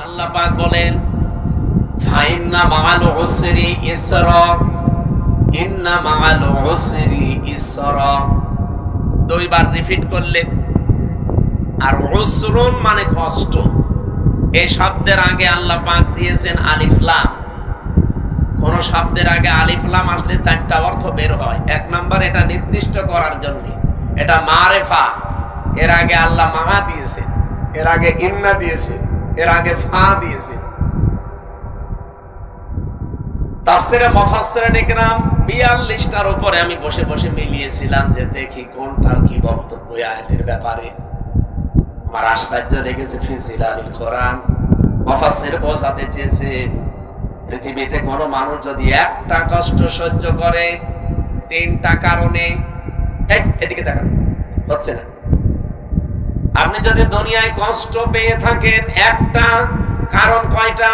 আল্লাহ পাক বলেন ফাইন্না মাআল উসরি ইসরা, ইন্না মাআল উসরি ইসরা, দুইবার রিপিট করলেন। আর উসরুন মানে কষ্ট। এই শব্দের আগে আল্লাহ পাক দিয়েছেন আলিফ লাম। কোন শব্দের আগে আলিফ লাম আসলে চারটা অর্থ বের হয়। এক নাম্বার, এটা নির্দিষ্ট করার জন্য, এটা মারেফা। এর আগে আল্লাহ মা দিয়েছেন, এর আগে ইন্না দিয়েছেন, এর আগে ফা দিয়েছেন। তাফসিরে মুফাসসিরিন ইকরাম ৪২টার উপরে আমি বসে বসে মিলিয়েছিলাম যে দেখি কোনটার কি বক্তব্য আয়াতের ব্যাপারে। আমার আশ্চর্য লেগেছে ফি জিলালিল কোরআন। মুফাসসির বোঝাতে চেয়েছে পৃথিবীতে কোন মানুষ যদি একটা কষ্ট সহ্য করে তিনটা কারণে, এদিকে তাকান, হচ্ছে না। আপনি যদি দুনিয়ায় কষ্ট পেয়ে থাকেন একটা কারণ, কয়টা?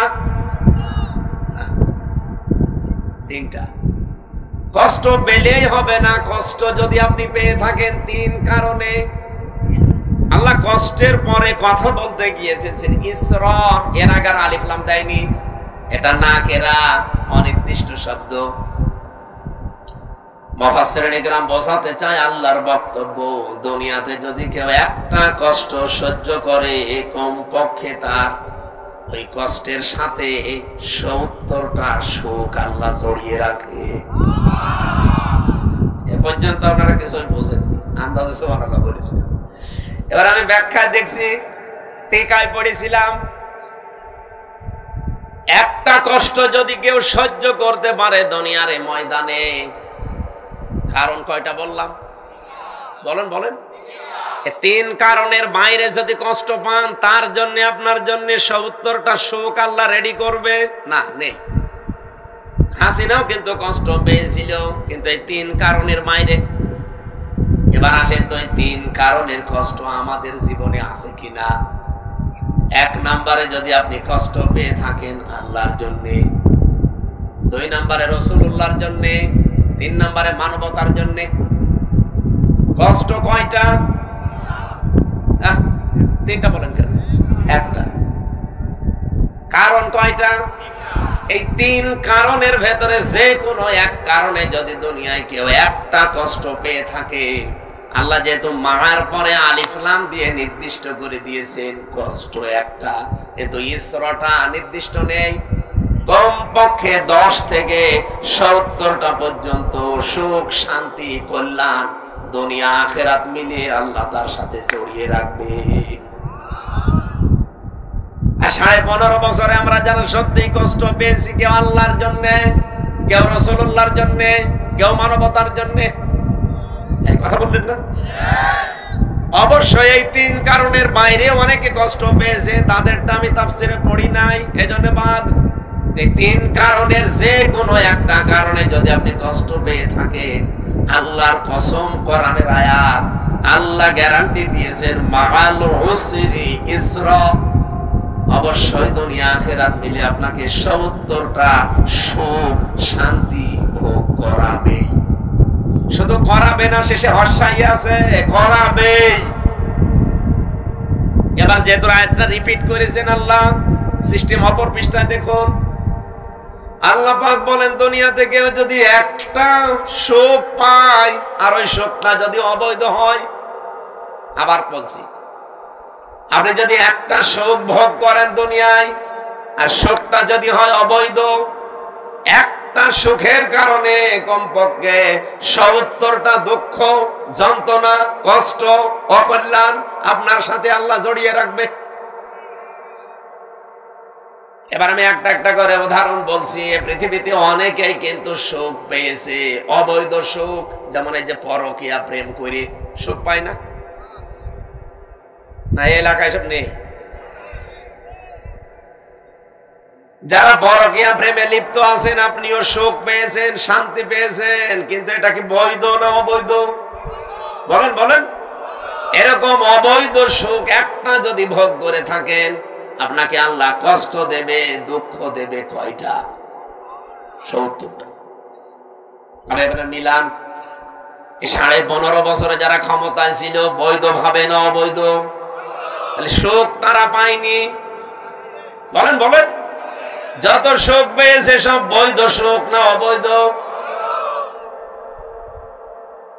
তিনটা। কষ্ট পেলেই হবে না, কষ্ট যদি আপনি পেয়ে থাকেন তিন কারণে। আল্লাহ কষ্টের পরে কথা বলতে গিয়েছেন ইসরা, এর আগে আলিফ লাম দেয়নি। এটা নাকেরা, অনির্দিষ্ট শব্দ। মুফাসসিরিন ইকরাম বোঝাতে চায় আল্লাহর বক্তব্য, দুনিয়াতে যদি কেউ একটা কষ্ট সহ্য করে কমপক্ষে তার ওই কষ্টের সাথে ৭০টা সুখ আল্লাহ জড়িয়ে রাখে। এ পর্যন্ত আপনারা কিছুই বোঝেননি, আন্দাজে সুবহানাল্লাহ বলেছেন। এবার আমি ব্যাখ্যা দেখছি, টিকায় পড়েছিলাম একটা কষ্ট যদি কেউ সহ্য করতে পারে দুনিয়ার এই ময়দানে, কারণ কয়টা বললাম? বলেন বলেন। তিন কারণের বাইরে যদি কষ্ট পান, তার জন্য আপনার জন্য ৭০টা সুখ আল্লাহ রেডি করবে না? নেই। হাসিনাও কিন্তু কষ্ট পেয়েছিল, কিন্তু এই তিন কারণের বাইরে। এবার আসেন তো, এই তিন কারণের কষ্ট আমাদের জীবনে আছে কিনা। এক নম্বরে যদি আপনি কষ্ট পেয়ে থাকেন আল্লাহর জন্যে, ২ নম্বরে রাসূলুল্লাহর জন্যে, ৩ নম্বরে মানবতার জন্যে। কষ্ট কয়টা? তিনটা বলেন কেন? একটা। কারণ কয়টা? এই তিন কারণের ভেতরে যে কোনো এক কারণে যদি দুনিয়ায় কেউ একটা কষ্ট পেয়ে থাকে, আল্লাহ যেহেতু মার পরে আলিফ লাম দিয়ে নির্দিষ্ট করে দিয়েছেন কষ্ট একটা, কিন্তু ইসরাটা নির্দিষ্ট নেই। কমপক্ষে ১০ থেকে ৭০টা পর্যন্ত সুখ, শান্তি, কল্যাণ দুনিয়া আখিরাত মিলে আল্লাহ তার সাথে জড়িয়ে রাখবে। ১৫.৫ বছরে আমরা যারা সত্যি কষ্ট পেয়েছি, কেউ আল্লাহর জন্য, কেউ রাসূলুল্লাহর জন্য, কেউ মানবতার জন্য। এই কথা বললেন না? অবশ্যই এই তিন কারণের বাইরে অনেকে কষ্ট পেয়েছে, তাদেরটা আমি তাফসিরে পড়ি নাই, এজন্য বাদ। এই তিন কারণের যে কোনো একটা কারণে যদি আপনি কষ্ট পেয়ে থাকেন, আল্লাহর কসম, কোরআনের আয়াত, আল্লাহ গ্যারান্টি দিয়েছেন মাআল উসরি ইসরা, অবশ্যই দুনিয়া আখিরাত মিলে আপনাকে ৭০টা সুখ, শান্তি ভোগ করাবে। শুধু করাবে না, শেষে হর্ষাই আছে, করাবে। এবার যেহেতু আয়াতটা রিপিট করেছেন আল্লাহ, সিস্টেম অপর পৃষ্ঠায় দেখুন। আল্লাহ পাক বলেন দুনিয়াতে কেউ যদি একটা সুখ পায়, আর ওই সুখটা যদি অবৈধ হয়, আবার বলছি, আপনি যদি একটা সুখ ভোগ করেন দুনিয়ায়, আর সুখটা যদি হয় অবৈধ, একটা সুখের কারণে কমপক্ষে ৭০টা দুঃখ, যন্ত্রণা, কষ্ট, অকল্যাণ আপনার সাথে আল্লাহ জড়িয়ে রাখবে। এবার আমি একটা একটা করে উদাহরণ বলছি। পৃথিবীতে অনেকেই কিন্তু সুখ পেয়েছে, অবৈধ সুখ, যেমন এই যে পরকীয়া প্রেম করে সুখ পায় না, না এই এলাকায় সব নেই? যারা পরকীয়া প্রেমে লিপ্ত আছেন, আপনিও সুখ পেয়েছেন, শান্তি পেয়েছেন, কিন্তু এটা কি বৈধ না অবৈধ? বলেন বলেন। এরকম অবৈধ সুখ একটা যদি ভোগ করে থাকেন, আপনাকে আল্লাহ কষ্ট দেবে, দুঃখ দেবে কয়টা? ৭০টা। আর এবারে মিলান, ১৫.৫ বছরে যারা ক্ষমতায় ছিল, বৈধ ভাবে না অবৈধ? তাহলে সুখ তারা পায়নি, বলেন বলেন, যত সুখ পেয়েছে সব বৈধ সুখ না অবৈধ?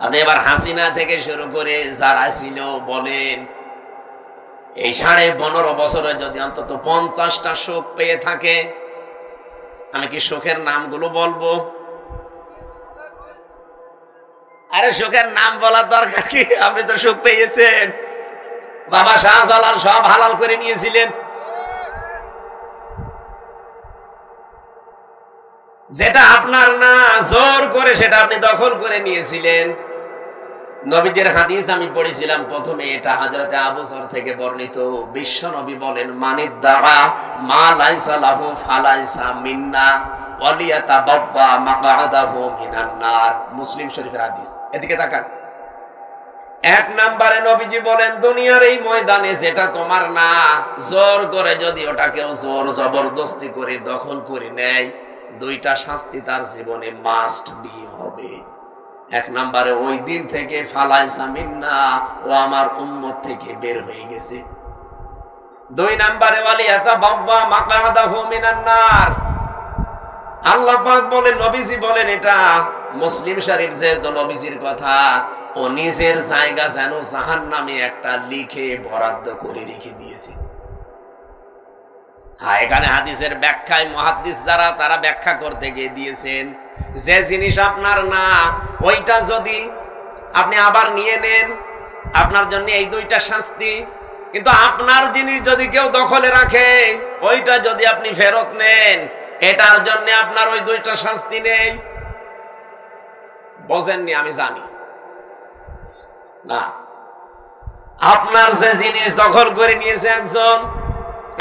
আপনি এবার হাসিনা থেকে শুরু করে যারা ছিল বলেন, এই 15.5 বছরে যদি অন্তত 50টা সুখ পেয়ে থাকে, আমি কি সুখের নামগুলো বলবো? আরে সুখের নাম বলার দরকার কি? আপনি তো সুখ পেয়েছেন। বাবা শাহজালাল সব হালাল করে নিয়েছিলেন। যেটা আপনার না, জোর করে সেটা আপনি দখল করে নিয়েছিলেন। নবীজির হাদিস আমি পড়েছিলাম প্রথমে, এটা হযরতে আবু যর থেকে বর্ণিত। বিশ্ব নবী বলেন, মানিদ্দাআ মা লাইসা লাহু ফালাইসা মিন্না ওয়ালিয়াতাবাওয়া মাকআদাহু মিনান নার। মুসলিম শরীফের হাদিস। এদিকে তাকান। এক নম্বরে নবীজি বলেন, দুনিয়ার এই ময়দানে যেটা তোমার না, জোর করে যদি ওটা কেউ জোর জবরদস্তি করে দখল করে নেয়, 2টা শাস্তি তার জীবনে মাস্ট বি হবে। এক নম্বরে ওই দিন থেকে ফালাইসা মিন্না, ও আমার উম্মত থেকে বের হয়ে গেছে। 2 নম্বরে ওয়ালিয়াতাবাওয়া মাকআদাহু মিনান নার। আল্লাহ পাক বলেন, নবীজি বলেন, এটা মুসলিম শরীফ যেহেতু নবীজির কথা, ও নিজের জায়গা যেন জাহান্নামে একটা লিখে বরাদ্দ করে রেখে দিয়েছে। হ্যাঁ, এখানে হাদিসের ব্যাখ্যায় মুহাদ্দিস যারা, তারা ব্যাখ্যা করতে গিয়ে দিয়েছেন, যে জিনিস আপনার না, ওইটা যদি আপনি আবার নিয়ে নেন, আপনার জন্য এই 2টা শাস্তি। কিন্তু আপনার জিনিস যদি কেউ দখলে রাখে, ওইটা যদি আপনি ফেরত নেন, এটার জন্য আপনার ওই 2টা শাস্তি নেই। বোঝেননি? আমি জানি না। আপনার যে জিনিস দখল করে নিয়েছে একজন,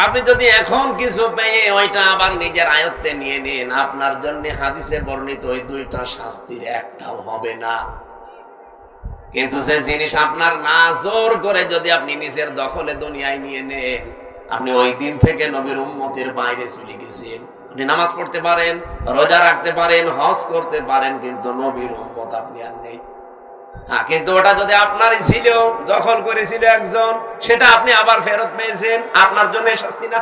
আপনি যদি এখন কিছু পেয়ে ওইটা আবার নিজের আয়ত্তে নিয়ে নেন, আপনার জন্য হাদিসে বর্ণিত ওই 2টা শাস্তির একটাও হবে না। কিন্তু যে জিনিস আপনার না, জোর করে যদি আপনি নিজের দখলে দুনিয়ায় নিয়ে নেন, আপনি ওই দিন থেকে নবীর উম্মতের বাইরে চলে গেছেন। আপনি নামাজ পড়তে পারেন, রোজা রাখতে পারেন, হজ করতে পারেন, কিন্তু নবীর উম্মত আপনি আর নেই। হ্যাঁ, কিন্তু ওটা যদি আপনারই ছিল, দখল করেছিল একজন, সেটা আপনি আবার ফেরত পেয়েছেন, আপনার জন্য শাস্তি না?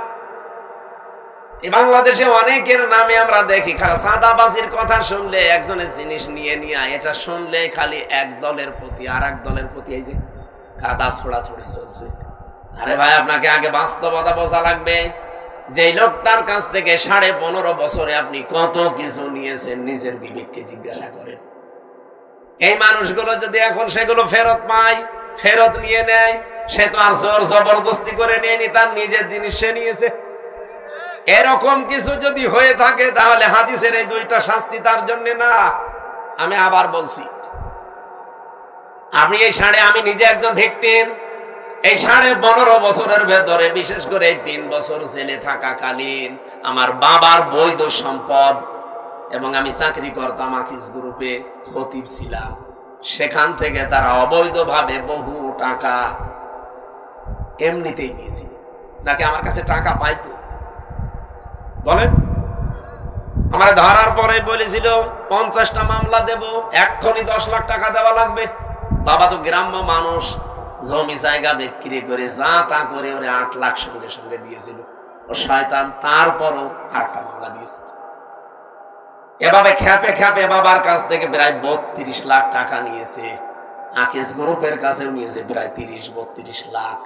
এই বাংলাদেশে অনেকের নামে আমরা দেখি, খালি সাদাবাজির কথা শুনলে, একজনের জিনিস নিয়ে নিয়ে, এটা শুনলে খালি এক দলের প্রতি আর এক দলের প্রতি এই যে কাদা ছোড়াছড়ি চলছে। আরে ভাই, আপনাকে আগে বাস্তবতা বোঝা লাগবে। যে লোকটার কাছ থেকে 15.5 বছরে আপনি কত কিছু নিয়েছেন, নিজের বিবেককে জিজ্ঞাসা করেন। এই মানুষগুলো যদি এখন সেগুলো ফেরত পায়, ফেরত নিয়ে নেয়, সে তো আর জোর জবরদস্তি করে নেয়নি, তার নিজের জিনিস সে নিয়েছে। এরকম কিছু যদি হয়ে থাকে, তাহলে হাদিসের এই 2টা শাস্তি তার জন্য না। আমি আবার বলছি, আমি নিজে একজন ভিকটিম। এই 15.5 বছরের ভেতরে, বিশেষ করে 3 বছর জেলে থাকাকালীন, আমার বাবার বৈধ সম্পদ, এবং আমি চাকরি করতাম আকিস গ্রুপে, খতিব ছিলাম, সেখান থেকে তারা অবৈধভাবে বহু টাকা এমনিতেই নিয়েছিল। নাকি আমার কাছে টাকা পাইতো? বলেন। আমার ধরার পরে বলেছিল 50টা মামলা দেব, এক্ষুনি 10 লাখ টাকা দেওয়া লাগবে। বাবা তো গ্রাম্য মানুষ, জমি জায়গা বিক্রি করে যা তা করে ওরে 8 লাখ সঙ্গে সঙ্গে দিয়েছিল। ও শয়তান, তারপরও আর একটা মামলা দিয়েছিল। এভাবে খ্যাপে খ্যাপে বাবার কাছ থেকে প্রায় 32 লাখ টাকা নিয়েছে। আকিস গ্রুপের কাছেও নিয়েছে প্রায় 30-32 লাখ।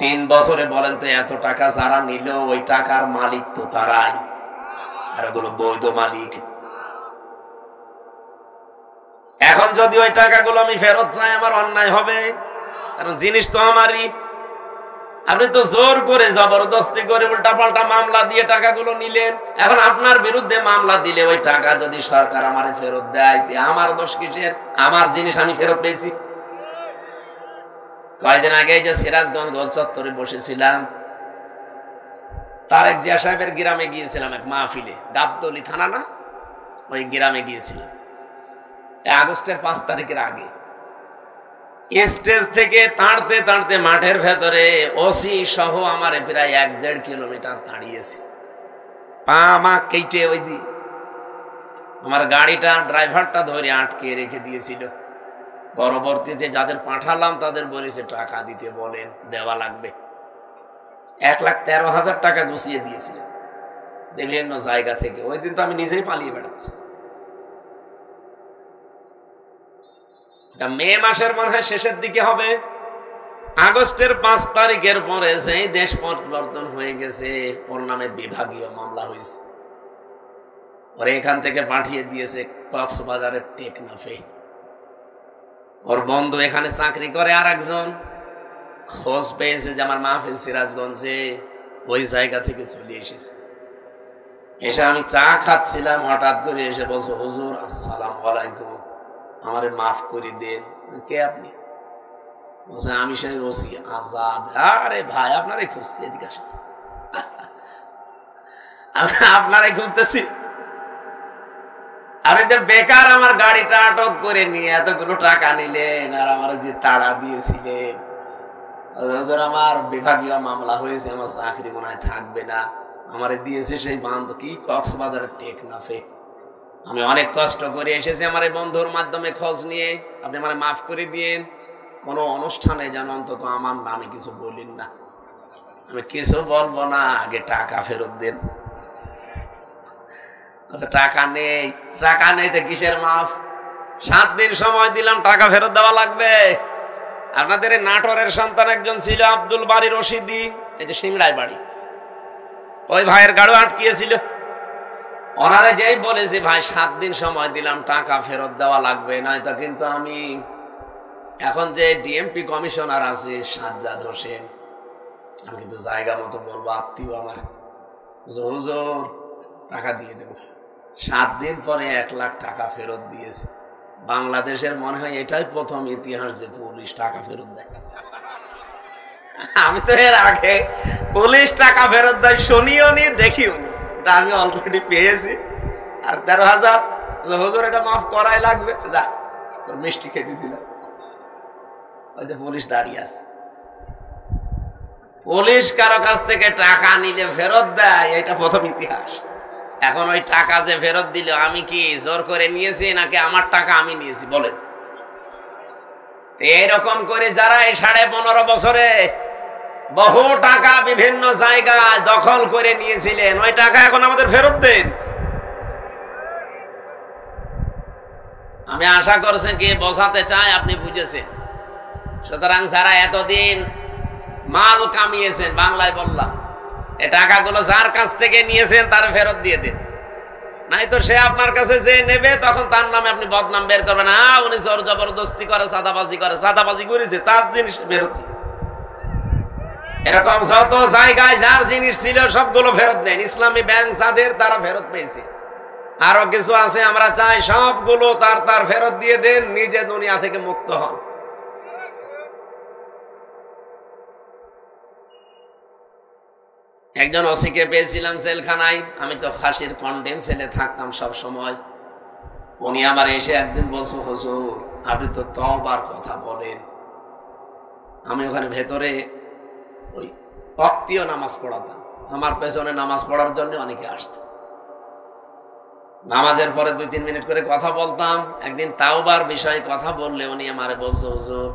3 বছরে বলেন তো, এত টাকা যারা নিল, ওই টাকার মালিক তো তারাই, আর ওগুলো বৈধ মালিক। এখন যদি ওই টাকাগুলো আমি ফেরত চাই, আমার অন্যায় হবে, কারণ জিনিস তো আমারই। আপনি তো জোর করে জবরদস্তি করে উল্টাপাল্টা মামলা দিয়ে টাকাগুলো নিলেন। এখন আপনার বিরুদ্ধে মামলা দিলে ওই টাকা যদি সরকার আমারে ফেরত দেয়, আমার দোষ কিসের? আমার জিনিস আমি ফেরত পেয়েছি। কয়েকদিন আগে যে সিরাজগঞ্জ গোল চত্বরে বসেছিলাম, তারেক জিয়া সাহেবের গ্রামে গিয়েছিলাম এক মাহফিলে, গাবতলী থানা না, ওই গ্রামে গিয়েছিলাম আগস্টের 5 তারিখের আগে। স্টেজ থেকে তাড়তে তাড়তে মাঠের ভেতরে ওসি সহ আমার প্রায় 1-1.5 কিলোমিটার তাড়িয়েছে, পা মা কেটে। ওই দিন আমার গাড়িটা ড্রাইভারটা ধরে আটকে রেখে দিয়েছিল। পরবর্তীতে যাদের পাঠালাম তাদের বলেছে টাকা দিতে বলেন, দেওয়া লাগবে। 1,13,000 টাকা গুছিয়ে দিয়েছিলেন বিভিন্ন জায়গা থেকে। ওই দিন তো আমি নিজেই পালিয়ে বেড়াচ্ছি। মে মাসের মনে হয় শেষের দিকে হবে, আগস্টের 5 তারিখের পরে যেই দেশ পরিবর্তন হয়ে গেছে, ওর নামে বিভাগীয় মামলা হয়েছে। ওরে এখান থেকে পাঠিয়ে দিয়েছে কক্সবাজারের টেকনাফে। ওর বন্ধু এখানে চাকরি করে, আর একজন খোঁজ পেয়েছে যে আমার মাহফিল সিরাজগঞ্জে, ওই জায়গা থেকে চলে এসেছে। এসে আমি চা খাচ্ছিলাম, হঠাৎ করে এসে বলছো, হুজুর আসসালামু আলাইকুম, আমারে মাফ করে দেন। কে আপনি? বলছে আমি সেই ওসি আজাদ। আরে ভাই আপনারাই খুঁজছি, এদিকে আসেন। আপনারাই খুঁজতেছি। আরে যে বেকার আমার গাড়িটা আটক করে নিয়ে এতগুলো টাকা নিলেন, আর আমার যে তাড়া দিয়েছিলেন, আমার বিভাগীয় মামলা হয়েছে, আমার চাকরি মনে হয় থাকবে না, আমারে দিয়েছে সেই বান্ধব কি কক্সবাজারের টেকনাফে। আমি অনেক কষ্ট করে এসেছি আমার এই বন্ধুর মাধ্যমে খোঁজ নিয়ে, আপনি আমারে মাফ করে দিয়েন। কোনো অনুষ্ঠানে যেন অন্তত আমার নামে কিছু বলেন না। আমি কিছু বলবো না, আগে টাকা ফেরত দেন। আচ্ছা টাকা নেই, টাকা নেই তো কিসের মাফ? 7 দিন সময় দিলাম, টাকা ফেরত দেওয়া লাগবে। আপনাদের এই নাটোরের সন্তান একজন ছিল আব্দুল বারী রশিদি, এই যে সিংড়ায় বাড়ি, ওই ভাইয়ের গাড়ি আটকিয়েছিল। ওনারা যেই বলেছে ভাই 7 দিন সময় দিলাম, টাকা ফেরত দেওয়া লাগবে, নয়তো কিন্তু আমি এখন যে ডিএমপি কমিশনার আছে সাজ্জাদ হোসেন, আমি কিন্তু জায়গা মতো বলবো, আত্মীয় আমার, হুজুর টাকা দিয়ে দেবো। 7 দিন পরে 1 লাখ টাকা ফেরত দিয়েছে। বাংলাদেশের মনে হয় এটাই প্রথম ইতিহাস যে পুলিশ টাকা ফেরত দেয়। আমি তো এর আগে পুলিশ টাকা ফেরত দেয় শুনিও নি, দেখিও নি, তা আমি অলরেডি পেয়েছি। আর 13,000 হুজুর এটা মাফ করাই লাগবে, যা তোর মিষ্টি খেতে দিলাম। ওই যে পুলিশ দাঁড়িয়ে আছে। পুলিশ কারো কাছ থেকে টাকা নিলে ফেরত দেয়, এটা প্রথম ইতিহাস। এখন ওই টাকা যে ফেরত দিল, আমি কি জোর করে নিয়েছি নাকি আমার টাকা আমি নিয়েছি বলেন? এইরকম করে যারা এই 15.5 বছরে বহু টাকা বিভিন্ন জায়গায় দখল করে নিয়েছিলেন, ওই টাকা এখন আমাদের ফেরত দেন। আমি আশা করছেন কি বোঝাতে চাই আপনি বুঝেছেন। সুতরাং যারা এতদিন মাল কামিয়েছেন, বাংলায় বললাম, এই টাকাগুলো যার কাছ থেকে নিয়েছেন তার ফেরত দিয়ে দিন, নাই তো সে আপনার কাছে যে নেবে তখন তার নামে আপনি বদনাম বের করবেন। উনি জোর জবরদস্তি করে, সাদাবাজি করে, সাদাবাজি করেছে, তার জিনিস ফেরত দিয়েছে। এরকম যত জায়গায় যার জিনিস ছিল সবগুলো ফেরত দেন। ইসলামী ব্যাংক যাদের, তারা ফেরত পেয়েছে। আরো কিছু আছে, আমরা চাই সবগুলো তার ফেরত দিয়ে দেন, নিজে দুনিয়া থেকে মুক্ত হন। একজন ওসিকে পেয়েছিলাম জেলখানায়, আমি তো ফাঁসির কন্ডেম সেলে থাকতাম সব সময়। উনি আমার এসে একদিন বলছো, হুজুর আপনি তো তওবার কথা বলেন। আমি ওখানে ভেতরে ওই ওয়াক্তীয় নামাজ পড়াতাম, আমার পেছনে নামাজ পড়ার জন্য অনেকে আসত। নামাজের পরে 2-3 মিনিট করে কথা বলতাম। একদিন তাওবার বিষয়ে কথা বললে উনি আমারে বলছো, হুজুর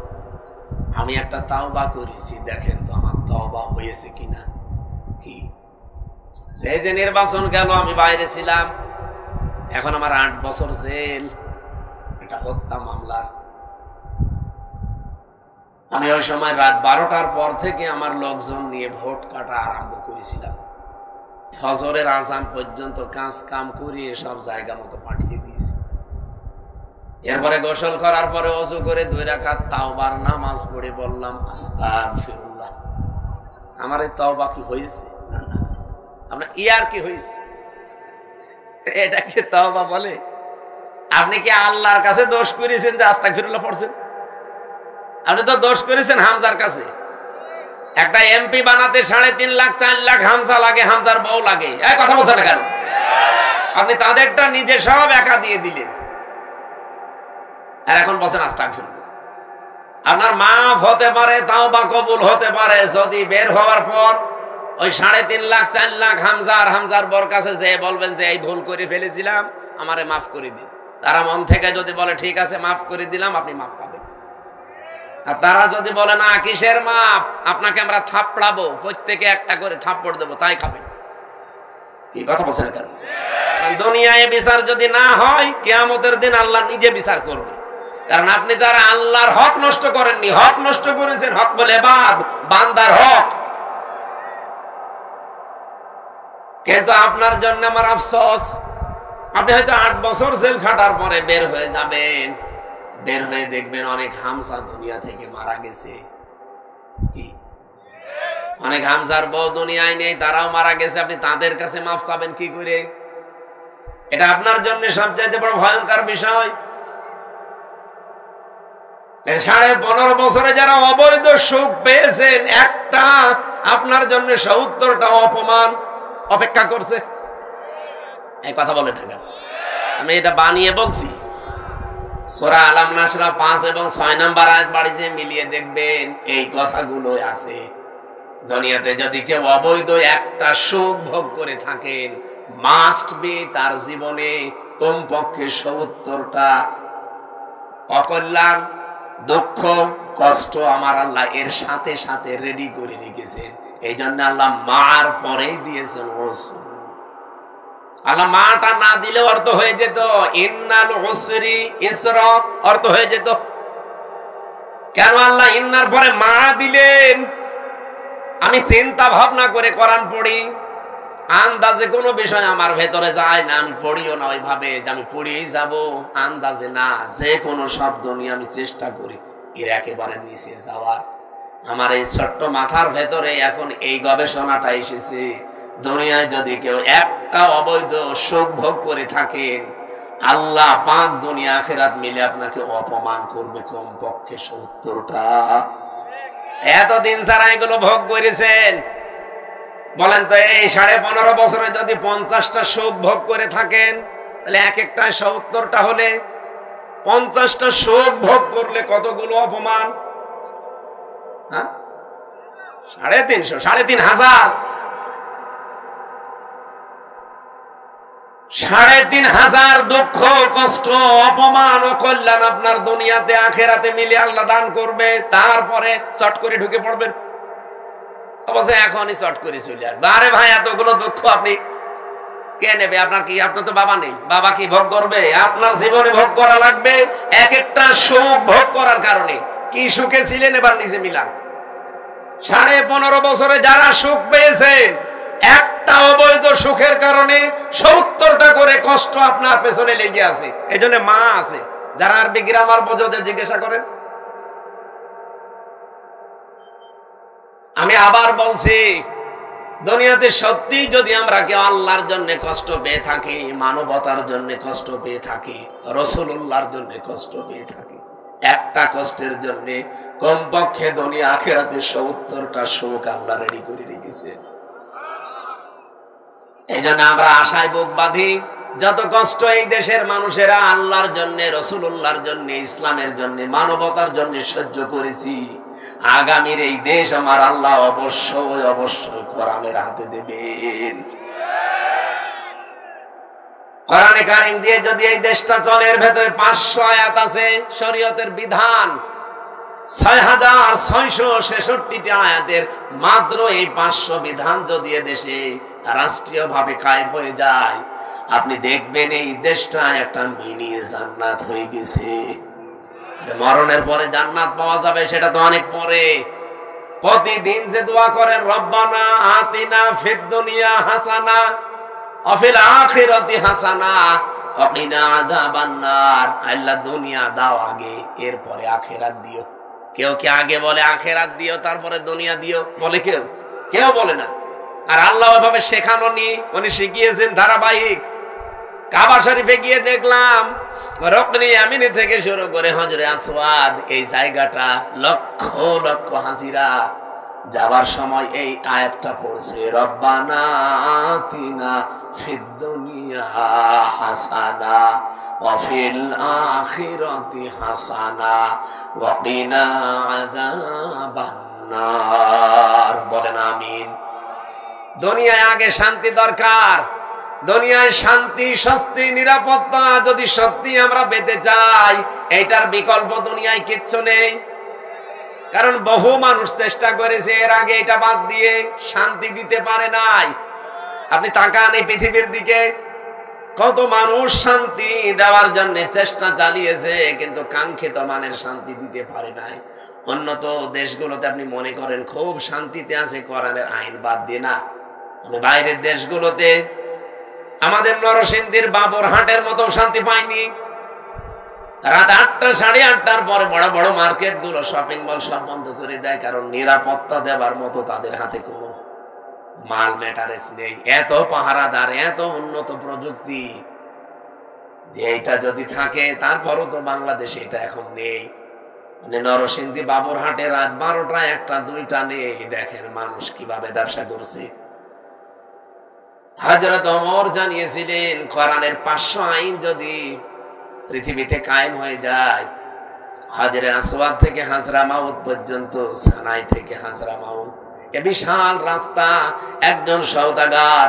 আমি একটা তাওবা করেছি, দেখেন তো আমার তাওবা হয়েছে কিনা। কি সেই যে নির্বাচন গেল, আমি বাইরে ছিলাম, এখন আমার 8 বছর জেল, এটা হত্যা মামলার। আমি ওই সময় রাত 12টার পর থেকে আমার লোকজন নিয়ে ভোট কাটা আরম্ভ করেছিলাম। ফজরের আজান পর্যন্ত কাজ কাম করিয়ে সব জায়গা মতো পাঠিয়ে দিয়েছি। এরপরে গোসল করার পরে ওযু করে 2 রাকাত তাওবার নামাজ পড়ে বললাম, আস্তাগফিরুল্লাহ। আমার এই তাওবা কি হয়েছে? না, আপনার ইয়ার কি হয়েছে? এটা কি তাওবা বলে? আপনি কি আল্লাহর কাছে দোষ করেছেন যে আস্তাগফিরুল্লাহ পড়ছেন? আপনি তো দোষ করেছেন হামজার কাছে। একটা এমপি বানাতে 3.5 লাখ 4 লাখ হামজা লাগে, হামজার বউ লাগে। এই কথা বলছেন না কেন? আপনি তাদেরটা নিজে সব একা দিয়ে দিলেন, আর এখন বলছেন আস্তাগফিরুল্লাহ। আপনার মাফ হতে পারে, তাওবা কবুল হতে পারে যদি বের হওয়ার পর ওই 3.5 লাখ 4 লাখ হামজার বর কাছে যে বলবেন যে এই ভুল করে ফেলেছিলাম, আমারে মাফ করে দিন। তারা মন থেকে যদি বলে ঠিক আছে মাফ করে দিলাম, আপনি মাফ পাবেন। আর তারা যদি বলে না কিসের মাপ, আপনাকে আমরা থাপড়াবো, প্রত্যেকে একটা করে থাপ্পড় দেবো, তাই খাবেন। কি কথা বলছেন? কেন দুনিয়ায় বিচার যদি না হয়, কিয়ামতের দিন আল্লাহ নিজে বিচার করবে। কারণ আপনি যারা আল্লাহর হক নষ্ট করেননি, হক নষ্ট করেছেন, হক বলে বান্দার হক। কিন্তু আপনার জন্য আমার আফসোস, আপনি হয়তো 8 বছর জেল খাটার পরে বের হয়ে যাবেন, বের হয়ে দেখবেন অনেক হামসা দুনিয়া থেকে মারা গেছে। কি অনেক হামসার বউ দুনিয়ায় নেই, তারাও মারা গেছে। আপনি তাদের কাছে মাফ চাবেন কি করে? এটা আপনার জন্য সবচাইতে বড় ভয়ঙ্কর বিষয়। 15.5 বছরে যারা অবৈধ সুখ পেয়েছেন, একটা আপনার জন্য 70টা অপমান অপেক্ষা করছে। এই কথা বলে থাকেন, আমি এটা বানিয়ে বলছি। সূরা আলাম নাসরা 5 এবং 6 নম্বর আয়াত বাড়িতে মিলিয়ে দেখবেন এই কথাগুলো আছে। দুনিয়াতে যদি কেউ অবৈধ একটা সুখ ভোগ করে থাকেন, মাস্ট বি তার জীবনে কমপক্ষে 70টা অকল্যাণ, দুঃখ, কষ্ট আমার আল্লাহ এর সাথে সাথে রেডি করে রেখেছেন। এই জন্য আল্লাহ মার পরেই দিয়েছেন ওসর। আল্লাহ মাটা না দিলে অর্থ হয়ে যেত ইন্নাল উসরি ইসরা, অর্থ হয়ে যেত। কেন আল্লাহ ইন্নার পরে মা দিলেন? আমি চিন্তা ভাবনা করে কোরআন পড়ি, আন্দাজে কোনো বিষয় আমার ভেতরে যায় না, আমি পড়িও না ওইভাবে যে আমি পড়িয়েই যাব, আন্দাজে না, যে কোনো শব্দ নিয়ে আমি চেষ্টা করি এর একেবারে নিচে যাওয়ার। আমার এই ছোট্ট মাথার ভেতরে এখন এই গবেষণাটা এসেছে, দুনিয়ায় যদি কেউ একটা অবৈধ সুখ ভোগ করে থাকেন, আল্লাহ পাক দুনিয়া আখিরাত মিলে আপনাকে অপমান করবে কমপক্ষে 70টা। এতদিন যারা এগুলো ভোগ করেছেন, বলেন তো এই 15.5 বছরে যদি 50টা সুখ ভোগ করে থাকেন, তাহলে এক একটা 70টা হলে 50টা সুখ ভোগ করলে কতগুলো অপমান? 350, 3,500, 3,500 দুঃখ, কষ্ট, অপমান, অকল্যাণ আপনার দুনিয়াতে আখেরাতে মিলে আল্লাহ দান করবে। তারপরে চট করে ঢুকে পড়বেন, অবশ্যই এখনই চট করে চলে আসবে। আরে ভাই, এতগুলো দুঃখ আপনি কে নেবে? আপনার কি, আপনার তো বাবা নেই, বাবা কি ভোগ করবে? আপনার জীবনে ভোগ করা লাগবে। এক একটা সুখ ভোগ করার কারণে কি সুখে ছিলেন এবার নিজে মিলান। 15.5 বছরে যারা সুখ পেয়েছেন, একটা অবৈধ সুখের কারণে 70টা করে কষ্ট আপনার পেছনে লেগে আছে। এই জন্য মা আছে, যারা আরবি গ্রামার বোঝাতে জিজ্ঞাসা করেন। আমি আবার বলছি, দুনিয়াতে সত্যি যদি আমরা কেউ আল্লাহর জন্য কষ্ট পেয়ে থাকি, মানবতার জন্য কষ্ট পেয়ে থাকি, রাসূলুল্লাহর জন্য কষ্ট পেয়ে থাকি, একটা কষ্টের জন্য কমপক্ষে দুনিয়া আখিরাতে 70টা সুখ আল্লাহ রেডি করে রেখেছে। এই জন্য আমরা আশায় বুক বাঁধি, যত কষ্ট এই দেশের মানুষেরা আল্লাহর জন্য, রাসূলুল্লাহর জন্য, ইসলামের জন্য, মানবতার জন্য সহ্য করেছি, আগামীর এই দেশ আমার আল্লাহ অবশ্যই অবশ্যই কোরআনের হাতে দেবেন। কোরআনে কারীম দিয়ে যদি এই দেশটা চলে, এর ভেতরে 500 আয়াত আছে শরীয়তের বিধান, 6,666টা আয়াতের মাত্র এই 500 বিধান যদি দেশে রাষ্ট্রীয়ভাবে কায়েম হয়ে যায়, আপনি দেখবেন এই দেশটা একটা মিনি জান্নাত হয়ে গেছে। মরণের পরে জান্নাত পাওয়া যাবে সেটা তো অনেক পরে। প্রতিদিন যে দোয়া করেন, রব্বানা আতিনা ফিদ দুনিয়া হাসানা ওয়া ফিল আখিরাতি হাসানা ওয়া কিনা আযাবান নার, আল্লাহ দুনিয়া দাও আগে, এরপরে আখিরাত দিও। কেউ কি আগে বলে আখিরাত দিও তারপরে দুনিয়া দিও? বলে কেউ? কেউ বলে না। আর আল্লাহ ওইভাবে শেখানো নি, উনি শিখিয়েছেন ধারাবাহিক। কাবা শরীফে গিয়ে দেখলাম রকনি ইয়ামিনী থেকে শুরু করে হজরে আসওয়াদ, এই জায়গাটা লক্ষ লক্ষ হাজিরা যাবার সময় এই আয়াতটা পড়ছে, রব্বানা আতিনা ফিদ দুনিয়া হাসানা ওয়া ফিল আখিরাতি হাসানা ওয়া কিনা আযাবান নার। বলেন আমিন। দুনিয়ায় আগে শান্তি দরকার। দুনিয়ায় শান্তি, স্বস্তি, নিরাপত্তা যদি সত্যি আমরা পেতে চাই, এটার বিকল্প দুনিয়ায় কিচ্ছু নেই। কারণ বহু মানুষ চেষ্টা করেছে এর আগে এটা বাদ দিয়ে, শান্তি দিতে পারে নাই। আপনি তাকান এই পৃথিবীর দিকে, কত মানুষ শান্তি দেওয়ার জন্য চেষ্টা চালিয়েছে, কিন্তু কাঙ্ক্ষিত মানের শান্তি দিতে পারে নাই। উন্নত দেশগুলোতে আপনি মনে করেন খুব শান্তিতে আছে, কোরআনের আইন বাদ দিয়ে না। বাইরের দেশগুলোতে আমাদের নরসিংদীর বাবরহাটের মতো শান্তি পায়নি। রাত 8টা, 8:30টার পরে বড় বড় মার্কেট গুলো, শপিং মল সব বন্ধ করে দেয়, কারণ নিরাপত্তা দেবার মতো তাদের হাতে কোনো মাল ম্যাটারেস নেই। এত পাহারাদার, এত উন্নত প্রযুক্তি, এইটা যদি থাকে, তারপরও তো বাংলাদেশে এটা এখন নেই। মানে নরসিংদী বাবরহাটে রাত 12টা, 1টা, 2টা নেই। দেখেন মানুষ কিভাবে ব্যবসা করছে। হযরত ওমর জানিয়েছিলেন কোরআনের 500 আইন যদি পৃথিবীতে কায়েম হয়ে যায়, হাজরে আসওয়াদ থেকে হাজরা মাউত পর্যন্ত, সানাই থেকে হাজরা মাউত, এ বিশাল রাস্তা, একজন সওদাগর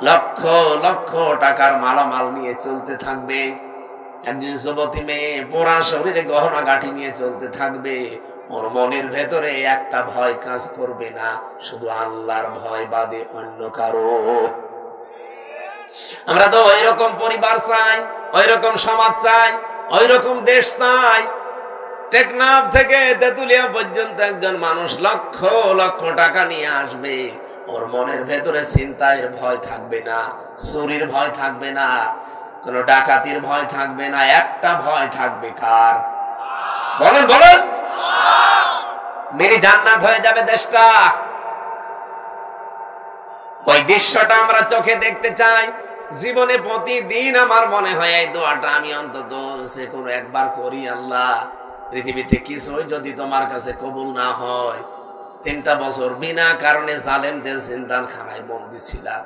লক্ষ লক্ষ টাকার মালামাল নিয়ে চলতে থাকবে। একজন যুবতী মেয়ে পোড়া শরীরে গহনা গাঁঠি নিয়ে চলতে থাকবে। ওর মনের ভেতরে একটা ভয় কাজ করবে না, শুধু আল্লাহর ভয় বাদে অন্য কারো। আমরা তো ওই রকম পরিবার চাই, ওই রকম সমাজ চাই, ওই রকম দেশ চাই। টেকনাফ থেকে তেতুলিয়া পর্যন্ত একজন মানুষ লক্ষ লক্ষ টাকা নিয়ে আসবে, ওর মনের ভেতরে চিন্তার ভয় থাকবে না, চুরির ভয় থাকবে না, কোন ডাকাতির ভয় থাকবে না। একটা ভয় থাকবে, কার? বলেন বলেন। মেরি জান্নাত হয়ে যাবে দেশটা। ওই দৃশ্যটা আমরা চোখে দেখতে চাই। জীবনে প্রতিদিন আমার মনে হয় এই দোয়াটা আমি অন্তত যে কোনো একবার করি, আল্লাহ পৃথিবীতে কিছুই যদি তোমার কাছে কবুল না হয়, 3টা বছর বিনা কারণে জালেমদের জিন্দানখানায় বন্দী ছিলাম,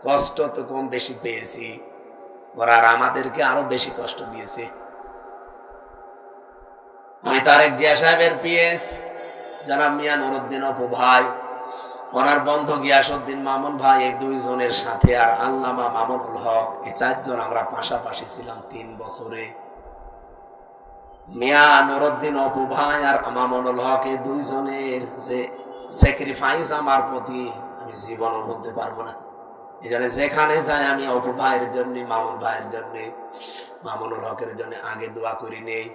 কষ্ট তো কম বেশি পেয়েছি, ওরা আর আমাদেরকে আরো বেশি কষ্ট দিয়েছে। আমি তারেক জিয়া সাহেবের পিএস জনাব মিয়া নুরুদ্দিন অপু ভাই, ওনার বন্ধু গিয়াসউদ্দিন মামুন ভাই, এই 2 জনের সাথে আর আল্লামা মামুনুল হক, এই 4 জন আমরা পাশাপাশি ছিলাম 3 বছরে। মিয়া নুরুদ্দিন অপু ভাই আর মামুনুল হক, এই 2 জনের যে স্যাক্রিফাইস আমার প্রতি আমি জীবনও বলতে পারবো না। এই জন্য যেখানে যাই আমি অপু ভাইয়ের জন্য, মামুন ভাইয়ের জন্য, মামুনুল হকের জন্য আগে দোয়া করি নেই,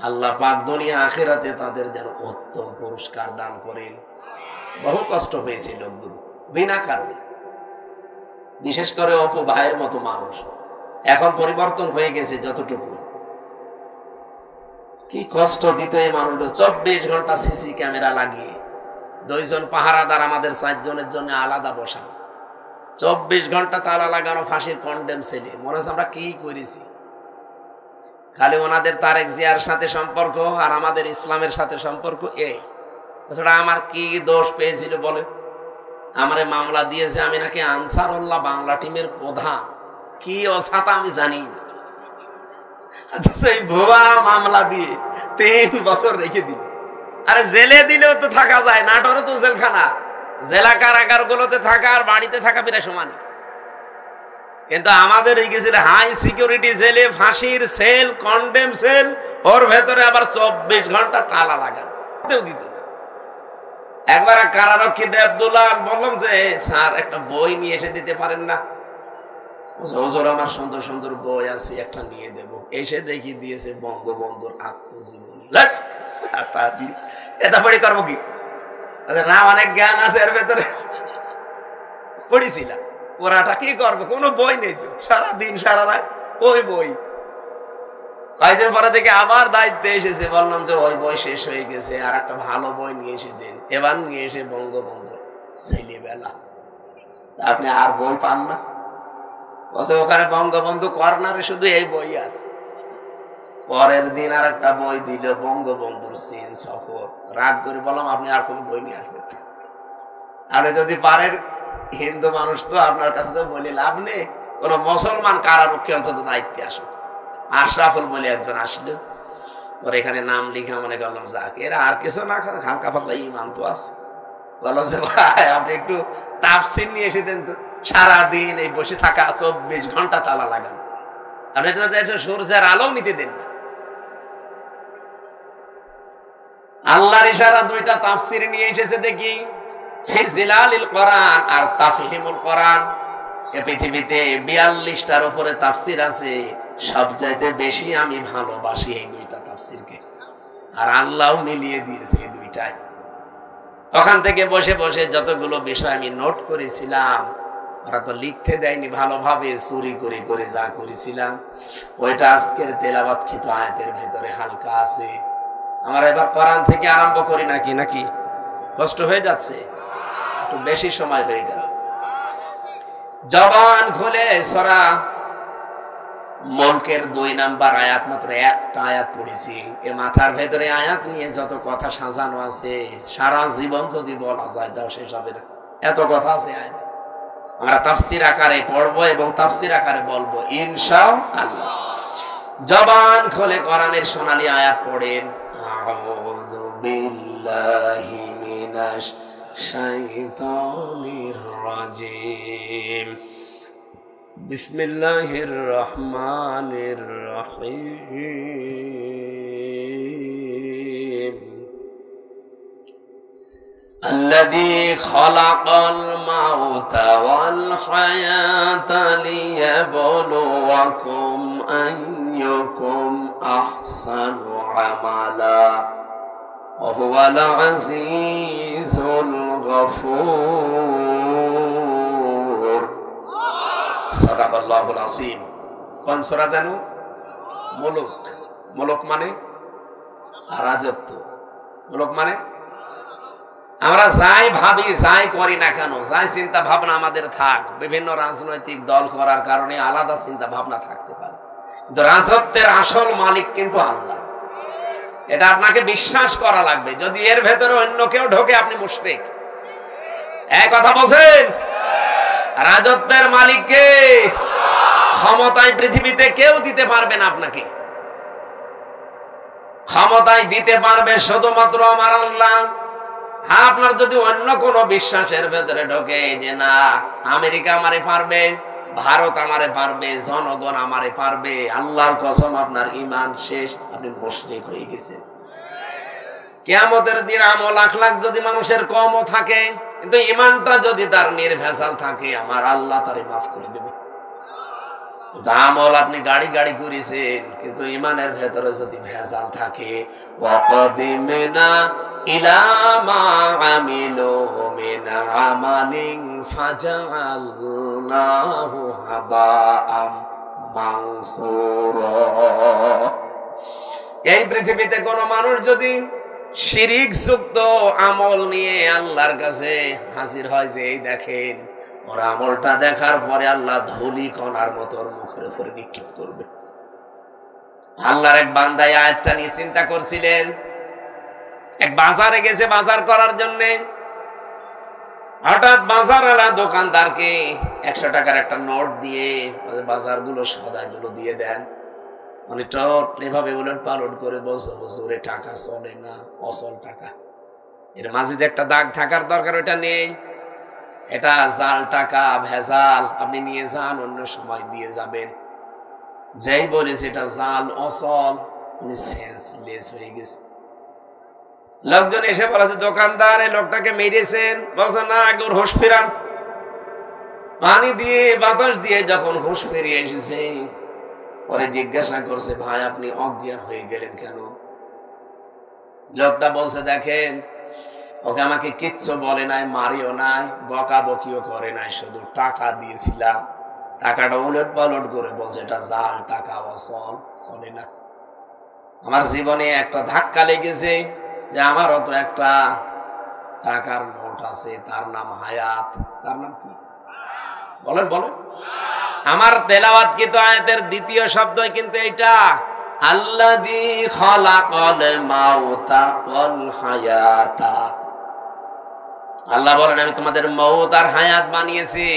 আল্লাহ পাক দুনিয়া আখিরাতে তাদের যেন উত্তম পুরস্কার দান করেন। বহু কষ্ট পেয়েছে লোকগুলো বিনা কারণে, বিশেষ করে অপু ভাইয়ের মতো মানুষ। এখন পরিবর্তন হয়ে গেছে যতটুকু, কি কষ্ট দিত এই মানুষগুলো। 24 ঘন্টা সিসি ক্যামেরা লাগিয়ে, 2 জন পাহারাদার আমাদের 4 জনের জন্য আলাদা বসানো, 24 ঘন্টা তালা লাগানো, ফাঁসির কন্ডেম সেলে। মনে হচ্ছে আমরা কি করেছি। খালি ওনাদের তারেক জিয়ার সাথে সম্পর্ক আর আমাদের ইসলামের সাথে সম্পর্ক, এই তাছাড়া আমার কি দোষ পেয়েছিল বলে? আমারে মামলা দিয়েছে, আমি নাকি আনসারুল্লাহ বাংলা টিমের প্রধান, কি অসাতা আমি জানি না। সেই ভুয়া মামলা দিয়ে 3 বছর রেখে দিল। আরে জেলে দিলেও তো থাকা যায়, নাটোরে তো জেলখানা, জেলা কারাগার গুলোতে থাকা আর বাড়িতে থাকা প্রায় সমান। কিন্তু আমাদের গেছিল হাই সিকিউরিটি জেলে, ফাঁসির সেল, কন্ডেম সেল, ওর ভেতরে আবার 24 ঘন্টা তালা লাগানো, দিত না। একবার কারারক্ষী দেবদুল্লাহ বললাম যে স্যার একটা বই নিয়ে এসে দিতে পারেন না? হুজুর আমার সুন্দর সুন্দর বই আছে, একটা নিয়ে দেব। এসে দেখি দিয়েছে বঙ্গবন্ধুর আত্মজীবনী। এটা পড়ি করবো কি? না, অনেক জ্ঞান আছে এর ভেতরে, পড়েছিলাম। ওরাটা কি করবো, কোনো বই নেই তো, সারাদিন সারা রাত ওই বই। কয়েকদিন পরে থেকে আবার দায়িত্বে এসেছে, বললাম যে ওই বই শেষ হয়ে গেছে, আর একটা ভালো বই নিয়ে এসে দেন। এবার নিয়ে এসে বঙ্গবন্ধু ছেলেবেলা। আপনি আর বই পান না? ওখানে বঙ্গবন্ধু কর্নারে শুধু এই বই আছে। পরের দিন আর একটা বই দিল, বঙ্গবন্ধুর চীন সফর। রাগ করে বললাম আপনি আর কোন বই নিয়ে আসবেন না, আপনি যদি পারেন, হিন্দু মানুষ তো, আপনার কাছে তো বলে লাভ নেই, কোন মুসলমান কারারক্ষী অন্তত দায়িত্বে আসুক। আশরাফুল বলে একজন আসলো, ওর এখানে নাম লিখা, মনে করলাম যাক, এরা আর কিছু না খান, হালকা পাতলা ইমান তো আছে। বললাম যে ভাই আপনি একটু তাফসীর নিয়ে এসে দেন তো। সারাদিন এই বসে থাকা, 24 ঘন্টা তালা লাগানো, আপনি তো সূর্যের আলো নিতে দেন না। আল্লাহর ইশারা দুইটা তাফসীর নিয়ে এসেছে দেখি, ফি জিলালিল কোরআন আর তাফহিমুল কোরআন। এই পৃথিবীতে 42টার উপরে তাফসীর আছে, সবচাইতে বেশি আমি ভালোবাসি এই দুইটা তাফসীরকে, আর আল্লাহও মিলিয়ে দিয়েছে এই দুইটায়। ওখান থেকে বসে বসে যতগুলো বিষয় আমি নোট করেছিলাম, ওরা তো লিখতে দেয়নি ভালোভাবে, চুরি করে করে যা করেছিলাম ওইটা আজকের তেলাওয়াতকৃত আয়াতের ভেতরে হালকা আছে। আমরা এবার কোরআন থেকে আরম্ভ করি নাকি কষ্ট হয়ে যাচ্ছে, একটু বেশি সময় হয়ে গেল। জবান খুলে সূরা মুলকের 2 নাম্বার আয়াত, মাত্র একটা আয়াত পড়েছি। এ মাথার ভেতরে আয়াত নিয়ে যত কথা সাজানো আছে, সারা জীবন যদি বলা যায় তাও শেষ হবে না, এত কথা আছে আয়াত। আমরা তাফসীর আকারে পড়বো এবং তাফসীর আকারে বলবো ইনশাআল্লাহ। জবান খুলে কোরআনের সোনালী আয়াত পড়েন। আউযু বিল্লাহি মিনাশ শাইতানির রাজিম, বিসমিল্লাহির রহমানির রহিম। الذي خلق الموت والحياة ليبلوكم أيكم أحسن عملا وهو العزيز الغفور صدق الله العظيم। কোন সূরা জানো? মুলক। মুলক মানে রাজত্ব, মুলক মানে আমরা যাই ভাবি যাই করি না কেন, যাই চিন্তা ভাবনা আমাদের থাক, বিভিন্ন রাজনৈতিক দল করার কারণে আলাদা চিন্তা ভাবনা থাকতে পারে, কিন্তু রাজত্বের আসল মালিক কিন্তু আল্লাহ। এটা আপনাকে বিশ্বাস করা লাগবে। যদি এর ভেতরে অন্য কেউ ঢোকে আপনি মুশরিক। এক কথা বলেন, রাজত্বের মালিককে ক্ষমতায় পৃথিবীতে কেউ দিতে পারবে না। আপনাকে ক্ষমতায় দিতে পারবে শুধুমাত্র আমার আল্লাহ। হ্যাঁ, আপনার যদি অন্য কোন বিশ্বাসের ভেতরে ঢোকে যে না আমেরিকা আমারে পারবে, ভারত আমারে পারবে, জনগণ আমারে পারবে, আল্লাহর কসম আপনার ঈমান শেষ, আপনি মুশরিক হয়ে গেছেন। কিয়ামতের দিন আমল লাখ লাখ যদি মানুষের কমও থাকে, কিন্তু ঈমানটা যদি তার নির্ভেজাল থাকে, আমার আল্লাহ তারে মাফ করে দেবে। আমল আপনি গাড়ি গাড়ি করেছেন, কিন্তু ঈমানের ভেতরে যদি ভেজাল থাকে, ওয়াকাদিমনা ইলা মা আমিলু মিন আমালিন ফাজআলনাহু হাবাআম মানসুরা। এই পৃথিবীতে কোন মানুষ যদি শিরিক যুক্ত আমল নিয়ে আল্লাহর কাছে হাজির হয়, যে এই দেখেন ওর আমলটা দেখার পরে আল্লাহ ধুলি কণার মতো ওর মুখের উপরে নিক্ষেপ করবে। আল্লাহর এক বান্দা আয়াতটা নিয়ে চিন্তা করছিলেন। এক বাজারে গেছে বাজার করার জন্য, হঠাৎ বাজারওয়ালা দোকানদারকে 100 টাকার একটা নোট দিয়ে বাজারগুলো সদাইগুলো দিয়ে দেন। মানে টট এভাবে উলট পালট করে বলছে, হুজুরে টাকা চলে না, অচল টাকা। এর মাঝে যে একটা দাগ থাকার দরকার ওটা নেই, এটা জাল টাকা, ভেজাল, আপনি নিয়ে যান, অন্য সময় দিয়ে যাবেন। যেই বলেছে এটা জাল অচল, উনি সেন্সলেস হয়ে গেছে। লোকজন এসে বলেছে, দোকানদার এই লোকটাকে মেরেছেন। বলছে না, আগে ওর হুঁশ ফেরান। পানি দিয়ে বাতাস দিয়ে যখন হুঁশ ফিরিয়ে এসেছে, পরে জিজ্ঞাসা করছে, ভাই আপনি অজ্ঞান হয়ে গেলেন কেন? লোকটা বলছে, দেখেন ওকে আমাকে কিচ্ছু বলে নাই, মারিও নাই, বকাবকিও করে নাই, শুধু টাকা দিয়েছিলাম। টাকাটা উলট পালট করে বলছে এটা জাল টাকা, অচল, চলে না। আমার জীবনে একটা ধাক্কা লেগেছে যে আমারও তো একটা টাকার নোট আছে, তার নাম হায়াত। তার নাম কি বলেন বলেন? আমার তেলাওয়াতকৃত আয়াতের দ্বিতীয় শব্দই কিন্তু এটা, আল্লাযী খালাকাল মাউতা ওয়াল হায়াতা। আল্লাহ বলেন আমি তোমাদের মউত আর হায়াত বানিয়েছি।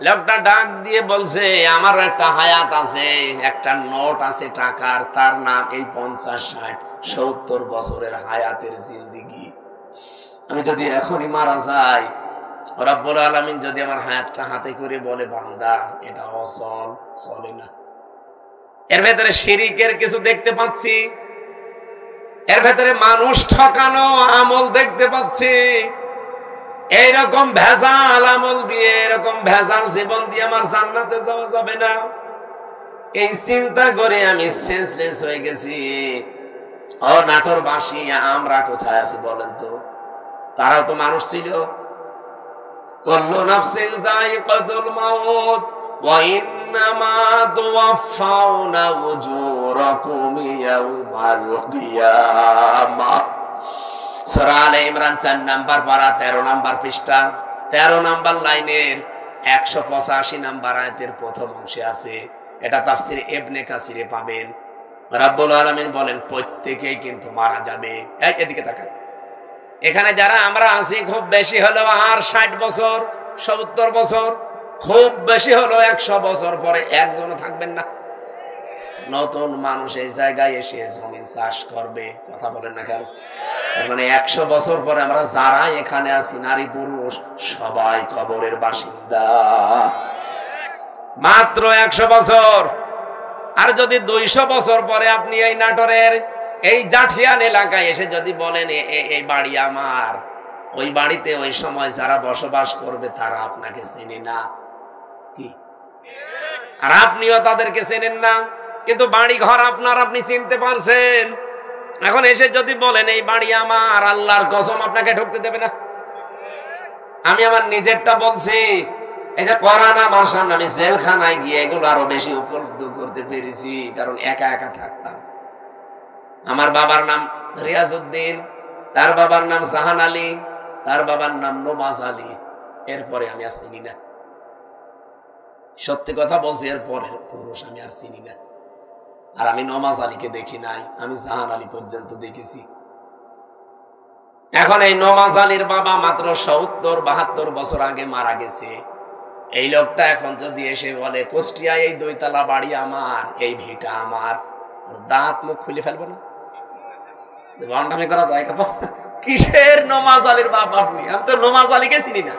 লোকটা ডাক দিয়ে বলছে, আমার একটা হায়াত আছে, একটা নোট আছে টাকার, তার নাম এই 50, 60, 70 বছরের হায়াতের জিন্দেগি। আমি যদি এখনই মারা যাই, রব্বুল আলামিন যদি আমার হায়াতটা হাতে করে বলে, বান্দা এটা অচল, চলে না। এর ভেতরে শিরিকের কিছু দেখতে পাচ্ছি। এর ভেতরে মানুষ ঠকানো আমল দেখতে পাচ্ছি। এইরকম ভেজাল আমল দিয়ে, এরকম ভেজাল জীবন দিয়ে আমার জান্নাতে যাওয়া যাবে না। এই চিন্তা করে আমি সেন্সলেস হয়ে গেছি। ও নাটোরবাসী, আমরা কোথায় আছি বলেন তো? তারাও তো মানুষ ছিল। কুল্লু নাফসিন যায়িকাতুল মাউত ওয়া ইন্নামা তুওয়াফাউনা উজুরাকুম ইয়াওমাল কিয়ামাহ। সূরা আলে ইমরান 4 নাম্বার পারা 13 নাম্বার পৃষ্ঠা 13 নাম্বার লাইনের 185 নাম্বার আয়াতের প্রথম অংশে আছে। এটা তাফসীর ইবনে কাসিরে পাবেন। রাব্বুল আলামিন বলেন প্রত্যেকেই কিন্তু মারা যাবে। এদিকে তাকান। এখানে যারা আমরা আছি খুব বেশি হলো আর 60 বছর 70 বছর, খুব বেশি হলো 100 বছর পরে একজনও থাকবেন না। নতুন মানুষ এই জায়গায় এসে জমিন চাষ করবে, কথা বলেন না কেন? মানে 100 বছর পরে আমরা যারা এখানে আছি নারী পুরুষ সবাই কবরের বাসিন্দা। মাত্র 100 বছর। আর যদি 200 বছর পরে আপনি এই নাটোরের এই জাঠিয়ান এলাকায় এসে যদি বলেন এই বাড়ি আমার, ওই বাড়িতে ওই সময় যারা বসবাস করবে তারা আপনাকে চেনে না, কি? আর আপনিও তাদেরকে চেনেন না, কিন্তু বাড়ি ঘর আপনার, আপনি চিনতে পারছেন। এখন এসে যদি বলেন এই বাড়ি আমার, আল্লাহর কসম আপনাকে ঢুকতে দেবে না। আমি আমার নিজেরটা বলছি। এই যে কোরআন আমার সামনে, আমি জেলখানায় গিয়ে এগুলো আরো বেশি উপলব্ধ করতে পেরেছি, কারণ একা একা থাকতাম। আমার বাবার নাম রিয়াজউদ্দিন, তার বাবার নাম জাহান আলী, তার বাবার নাম নমাজ আলী। এরপরে আমি আর চিনি না, সত্যি কথা বলছি। এরপরে পুরুষ আমি আর চিনি না। আর আমি নমাজ আলীকে দেখি নাই, আমি জাহান আলী পর্যন্ত দেখেছি। এখন এই নমাজ আলীর বাবা মাত্র 70-72 বছর আগে মারা গেছে। এই লোকটা এখন যদি এসে বলে কুষ্টিয়ায় এই 2 তলা বাড়ি আমার, এই ভিটা আমার, দাঁত মুখ খুলে ফেলবো না? বন্ডামি করা যায়? কিসের নমাজ আলীর বাপ আপনি? আমি তো নমাজ আলীকে চিনি না।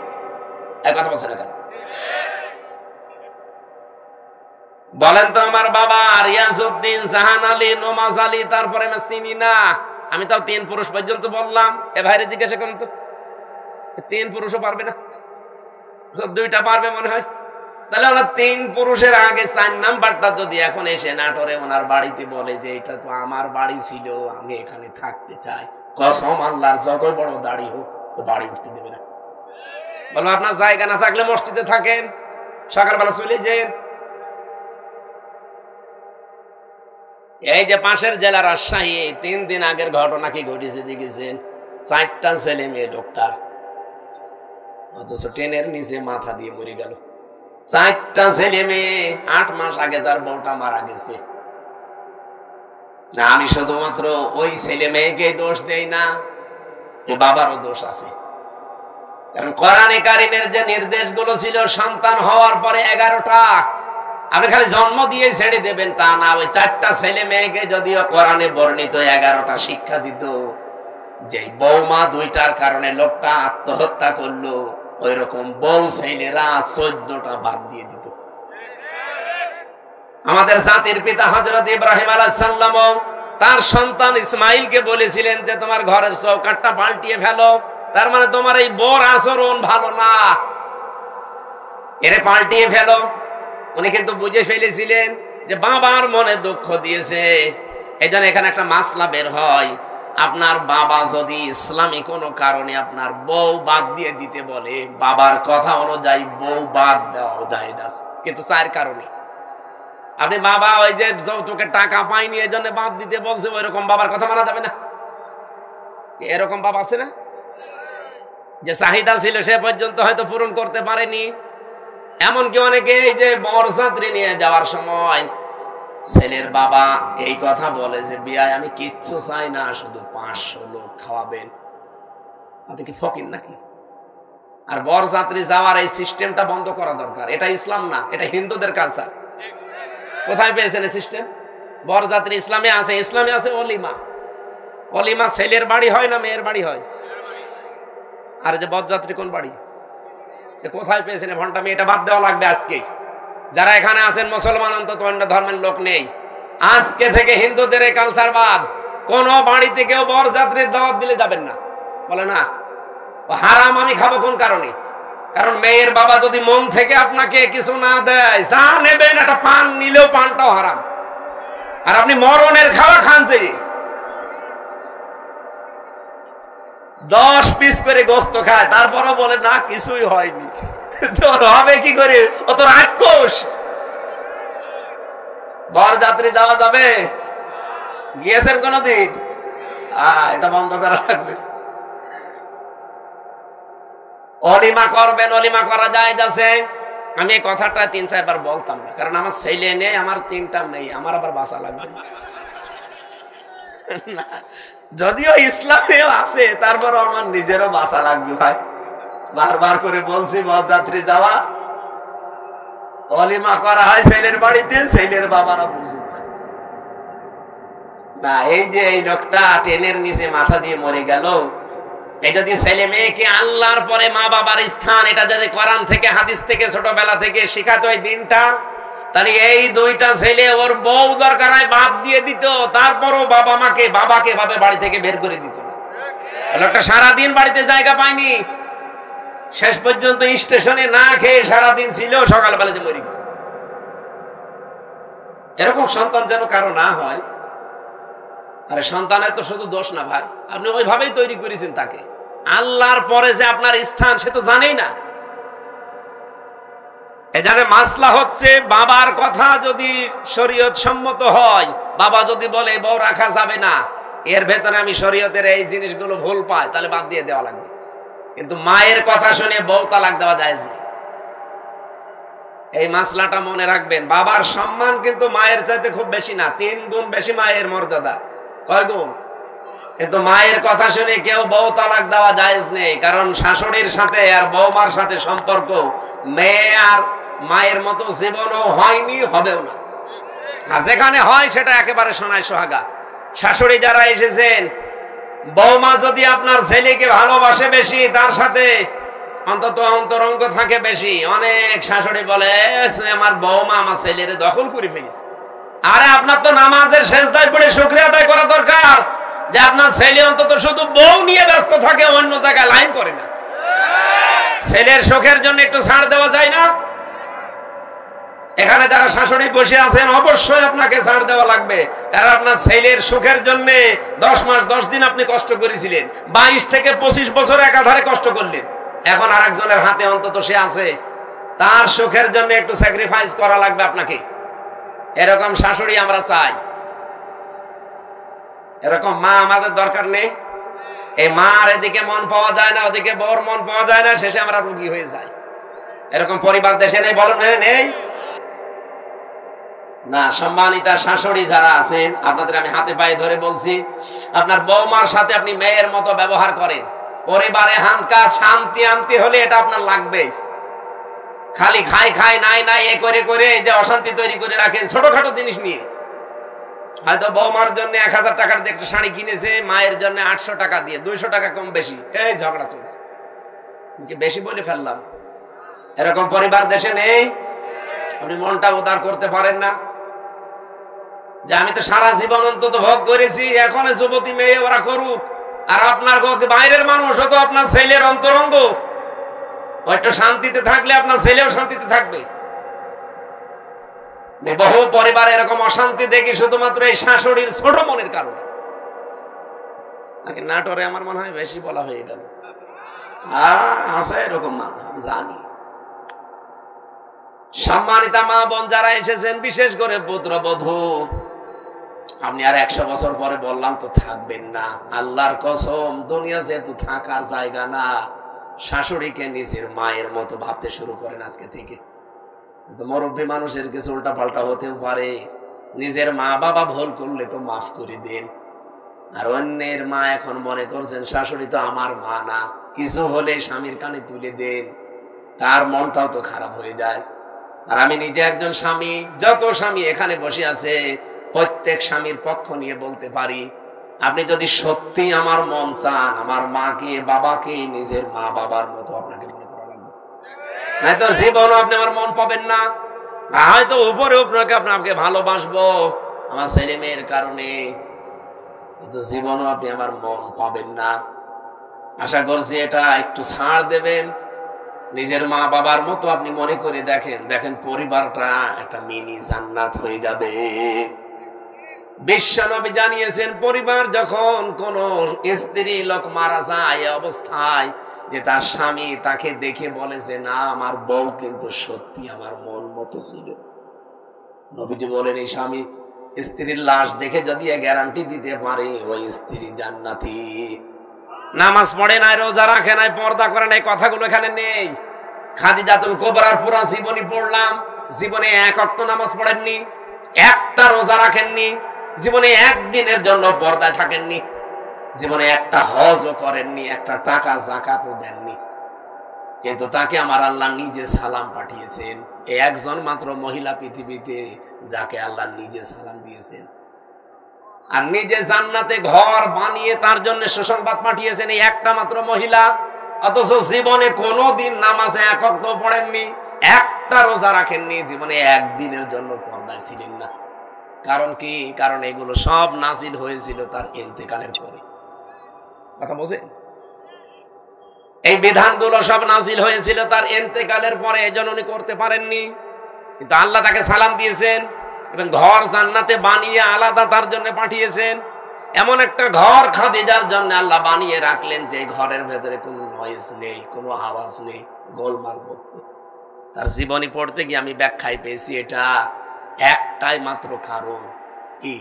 এক কথা বলছেন না কেন? বলেন তো, আমার বাবা রিয়াজউদ্দিন, জাহান আলী, নমাজ আলী, তারপরে আমি চিনি না। আমি তাও 3 পুরুষ পর্যন্ত বললাম। এ ভাইরে জিজ্ঞাসা করুন তো, 3 পুরুষও পারবে না? 2টা পারবে মনে হয়। তাহলে ওনার 3 পুরুষের আগে 4 নাম্বারটা যদি এখন এসে নাটোরে ওনার বাড়িতে বলে যে এটা তো আমার বাড়ি ছিল, আমি এখানে থাকতে চাই, কসম আল্লাহর যত বড় দাড়ি হোক ও বাড়ি উঠতে দেবে না। বলবো আপনার জায়গা না থাকলে মসজিদে থাকেন, সকালবেলা চলে যান। এই যে পাশের জেলা রাজশাহী, 3 দিন আগের ঘটনা কি ঘটেছে দেখেছেন? 4টা ছেলে মেয়ে ডক্টর, অথচ ট্রেনের নিচে মাথা দিয়ে মরে গেল। 4টা ছেলে মেয়ে, 8 মাস আগে তার বউটা মারা গেছে। আমি শুধুমাত্র ওই ছেলে মেয়েকে দোষ দেই না, বাবারও দোষ আছে। কারণ কোরআনে কারিমের যে নির্দেশগুলো ছিল সন্তান হওয়ার পরে 11টা, আপনি খালি জন্ম দিয়ে ছেড়ে দেবেন তা না। ওই 4টা ছেলে মেয়েকে যদিও কোরআনে বর্ণিত 11টা শিক্ষা দিত, যে বৌমা 2টার কারণে লোকটা আত্মহত্যা করলো, ওই রকম বউ ছেলেরা 14টা বাদ দিয়ে দিত। আমাদের জাতির পিতা হযরত ইব্রাহিম আলাইহিস সালাম তার সন্তান ইসমাইলকে বলেছিলেন যে তোমার ঘরের চৌকাঠটা পাল্টিয়ে ফেলো, তার মানে তোমার এই বউর আচরণ ভালো না, এরে পাল্টিয়ে ফেলো। উনি কিন্তু বুঝে ফেলেছিলেন যে বাবার মনে দুঃখ দিয়েছে। এই জন্য এখানে একটা মাসলা বের হয়, আপনার বাবা যদি ইসলামী কোনো কারণে আপনার বউ বাদ দিয়ে দিতে বলে, বাবার কথা অনুযায়ী বউ বাদ দেওয়া জায়েজ আছে, কিন্তু 4 কারণে। আপনি বাবা ওই যে যৌতুকের টাকা পাইনি এই জন্য বাদ দিতে বলছে, ওই রকম বাবার কথা মানা যাবে না। এরকম বাবা আছে না, যে চাহিদা ছিল সে পর্যন্ত হয়তো পূরণ করতে পারেনি। এমনকি অনেকে এই যে বরযাত্রী নিয়ে যাওয়ার সময় ছেলের বাবা এই কথা বলে যে বিয়ায় আমি কিচ্ছু চাই না, শুধু 500 লোক খাওয়াবেন। আপনি কি ফকির নাকি? আর বরযাত্রী যাওয়ার এই সিস্টেমটা বন্ধ করা দরকার। এটা ইসলাম না, এটা হিন্দুদের কালচার। কোথায় পেয়েছেন এই সিস্টেম? বরযাত্রী ইসলামে আছে, ইসলামে আছে অলিমা। অলিমা ছেলের বাড়ি হয় না মেয়ের বাড়ি হয়? আর যে বরযাত্রী কোন বাড়ি? কোথায় পেয়েছেন ভণ্ডামি? এটা বাদ দেওয়া লাগবে আজকে। যারা এখানে আছেন মুসলমান, অন্তত অন্য ধর্মের লোক নেই, আজকে থেকে হিন্দুদের এই কালচার বাদ। কোন বাড়িতে কেউ বরযাত্রীর দাওয়াত দিলে যাবেন না। বলে না হারাম, আমি খাবো কোন কারণে? কারণ মেয়ের বাবা যদি মন থেকে আপনাকে কিছু না দেয়, যা নেবেন একটা পান নিলেও পানটাও হারাম। আর আপনি মরণের খাওয়া খান, যে 10 পিস করে গোস্ত খায়, তারপরও বলে না কিছুই হয়নি। তোর হবে কি করে? ও তো রাক্ষস। বরযাত্রী যাওয়া যাবে? গিয়েছেন কোনদিন? এটা বন্ধ করা লাগবে। অলিমা করবেন, অলিমা করা যায় যাচ্ছে। আমি এই কথাটা 3-4 বার বলতাম না, কারণ আমার ছেলে নেই, আমার 3টা মেয়ে, আমার আবার বাঁচা লাগবে না। যদিও ইসলামেও আছে, তারপর আমার নিজেরও বাঁচা লাগবে ভাই। বারবার করে বলছি বরযাত্রী যাওয়া, অলিমা করা হয় ছেলের বাড়িতে, ছেলের বাবারা বুঝুক না। এই যে এই লোকটা ট্রেনের নিচে মাথা দিয়ে মরে গেল, এই যদি ছেলে মেয়েকে আল্লাহর পরে মা বাবার স্থান, এটা যদি কোরআন থেকে হাদিস থেকে ছোটবেলা থেকে শিখাতো এই দিনটা, তাহলে এই 2টা ছেলে ওর বউ দরকার হয় বাদ দিয়ে দিত, তারপরও বাবাকে ভাবে বাড়ি থেকে বের করে দিত না। লোকটা সারাদিন বাড়িতে জায়গা পায়নি, শেষ পর্যন্ত স্টেশনে না খেয়ে সারাদিন ছিল, সকালবেলা যে মরে গেছে। এরকম সন্তান যেন কারো না হয়। আরে সন্তানের তো শুধু দোষ না ভাই, আপনি ওইভাবেই তৈরি করেছেন তাকে। আল্লাহর পরে যে আপনার স্থান সে তো জানেই না। এখানে মাসলা হচ্ছে, বাবার কথা যদি শরীয়ত সম্মত হয়, বাবা যদি বলে বউ রাখা যাবে না, এর ভেতরে আমি শরীয়তের এই জিনিসগুলো ভুল পাই, তাহলে বাদ দিয়ে দেওয়া লাগবে। কিন্তু মায়ের কথা শুনে বউ তালাক দেওয়া জায়েজ নেই। এই মাসলাটা মনে রাখবেন। বাবার সম্মান কিন্তু মায়ের চাইতে খুব বেশি না, 3 গুণ বেশি মায়ের মর্যাদা। কয় গুণ? কিন্তু মায়ের কথা শুনে কেউ বউ তালাক দেওয়া জায়েজ নেই, কারণ শাশুড়ির সাথে আর বৌমার সাথে সম্পর্ক মেয়ে আর মায়ের মতো জীবনও হয়নি, হবেও না। আর যেখানে হয় সেটা একেবারে সোনায় সোহাগা। শাশুড়ি যারা এসেছেন, বৌমা যদি আপনার ছেলেকে ভালোবাসে বেশি, তার সাথে অন্তত অন্তরঙ্গ থাকে বেশি, অনেক শাশুড়ি বলে আমার বৌমা আমার ছেলের দখল করে ফেলেছে। আরে আপনার তো নামাজের সেজদায় পড়ে শুকরিয়া আদায় করা দরকার, যে আপনার ছেলে অন্তত শুধু বউ নিয়ে ব্যস্ত থাকে, অন্য জায়গায় লাইন করে না। ছেলের সুখের জন্য একটু ছাড় দেওয়া যায় না? এখানে যারা শাশুড়ি বসে আছেন, অবশ্যই আপনাকে ছাড় দেওয়া লাগবে, কারণ আপনার ছেলের সুখের জন্য 10 মাস 10 দিন আপনি কষ্ট করেছিলেন, 22 থেকে 25 বছর একাধারে কষ্ট করলেন। এখন আরেকজনের হাতে অন্তত সে আছে, তার সুখের জন্য একটু স্যাক্রিফাইস করা লাগবে আপনাকে। এরকম শাশুড়ি আমরা চাই। এরকম মা আমাদের দরকার নেই। এই মার এদিকে মন পাওয়া যায় না, ওদিকে বউর মন পাওয়া যায় না, শেষে আমরা রোগী হয়ে যাই। এরকম পরিবার দেশে নেই, বলেন নেই না। সম্মানিতা শাশুড়ি যারা আছেন, আপনাদের আমি হাতে পায়ে ধরে বলছি, আপনার বৌমার সাথে আপনি মেয়ের মতো ব্যবহার করেন। পরিবারে হানকা শান্তি আনতে হলে এটা আপনার লাগবে। খালি খাই নাই এ করে করে যে অশান্তি তৈরি করে রাখেন ছোটখাটো জিনিস নিয়ে। হয়তো বৌমার জন্য 1000 টাকার দিয়ে একটা শাড়ি কিনেছে, মায়ের জন্য 800 টাকা দিয়ে, 200 টাকা কম বেশি, এই ঝগড়া চলছে। বেশি বলে ফেললাম। এরকম পরিবার দেশে নেই। আপনি মনটা উদার করতে পারেন না, যে আমি তো সারা জীবন অন্তত ভোগ করেছি, এখন যুবতী মেয়ে ওরা করুক। আর আপনার বাইরের মানুষ হতো আপনার ছেলের অন্তরঙ্গ, ওইটা শান্তিতে থাকলে আপনার ছেলেও শান্তিতে থাকবে। বহু পরিবার এরকম অশান্তি দেখি শুধুমাত্র এই শাশুড়ির ছোট মনের কারণে। নাকি নাটোরে আমার মনে হয় বেশি বলা হয়ে গেল। আছে এরকম মানুষ, জানি। সম্মানিতা মা বোন যারা এসেছেন, বিশেষ করে পুত্রবধূ, আপনি আর 100 বছর পরে বললাম তো থাকবেন না। আল্লাহর কসম, দুনিয়া যেহেতু থাকার জায়গা না, শাশুড়িকে নিজের মায়ের মতো ভাবতে শুরু করেন আজকে থেকে। কিন্তু মুরব্বী মানুষের কিছু উল্টা পাল্টা হতেও পারে। নিজের মা বাবা ভুল করলে তো মাফ করে দেন। আর অন্যের মা এখন মনে করছেন শাশুড়ি তো আমার মা না, কিছু হলে স্বামীর কানে তুলে দেন, তার মনটাও তো খারাপ হয়ে যায়। আর আমি নিজে একজন স্বামী, যত স্বামী এখানে বসে আছে প্রত্যেক স্বামীর পক্ষ নিয়ে বলতে পারি, আপনি যদি সত্যি আমার মন চান, আমার মাকে বাবাকে নিজের মা বাবার মতো আপনাকে মনে করা লাগবে, নয়তো জীবনও আপনি আমার মন পাবেন না। হয়তো উপরে আপনাকে ভালোবাসবো আমার ছেলে মেয়ের কারণে, কিন্তু জীবনও আপনি আমার মন পাবেন না। আশা করছি এটা একটু ছাড় দেবেন। নিজের মা বাবার মতো আপনি মনে করে দেখেন, দেখেন পরিবারটা একটা মিনি জান্নাত হয়ে যাবে। বিশ্বনবী জানিয়েছেন, পরিবার যখন কোন স্ত্রী লোক মারা যায় অবস্থায় যে তার স্বামী তাকে দেখে বলে যে না, আমার বউ কিন্তু সত্যি আমার মন মতো ছিল। নবীজি বলেন, এই স্বামী স্ত্রীর লাশ দেখে যদি গ্যারান্টি দিতে পারে ওই স্ত্রী জান্নাতি। নামাজ পড়ে নাই, রোজা রাখে নাই, পর্দা করে নাই, কথাগুলো এখানে নেই। খাদিজাতুল কুবরার পুরা জীবনী পড়লাম, জীবনে এক ওয়াক্ত নামাজ পড়েননি, একটা রোজা রাখেননি, জীবনে একদিনের জন্য পর্দায় থাকেননি, জীবনে একটা হজও করেননি, একটা টাকা যাকাতও দেননি। কিন্তু তাকে আমার আল্লাহ নিজে সালাম পাঠিয়েছেন। একজন মাত্র মহিলা পৃথিবীতে যাকে আল্লাহ নিজে সালাম দিয়েছেন, আর নিজে জান্নাতে ঘর বানিয়ে তার জন্য সুসংবাদ পাঠিয়েছেন এই একটা মাত্র মহিলা। অথচ জীবনে কোনোদিন নামাজে এক ওয়াক্ত পড়েননি, একটা রোজা রাখেননি, জীবনে একদিনের জন্য পর্দায় ছিলেন না। কারণ কি? কারণ এগুলো সব নাজিল হয়েছিল তার ইন্তেকালের পরে। কথা বোঝেন? এই বিধানগুলো সব নাজিল হয়েছিল তার ইন্তেকালের পরে, এজন্য উনি করতে পারেননি। কিন্তু আল্লাহ তাকে সালাম দিয়েছেন এবং ঘর জান্নাতে বানিয়ে আলাদা তার জন্য পাঠিয়েছেন। এমন একটা ঘর খাদিজার জন্য আল্লাহ বানিয়ে রাখলেন যে ঘরের ভেতরে কোনো নয়েজ নেই, কোনো আওয়াজ নেই, গোলমাল মুক্ত। তার জীবনী পড়তে গিয়ে আমি ব্যাখ্যায় পেয়েছি এটা একটাই মাত্র কারণ। কি?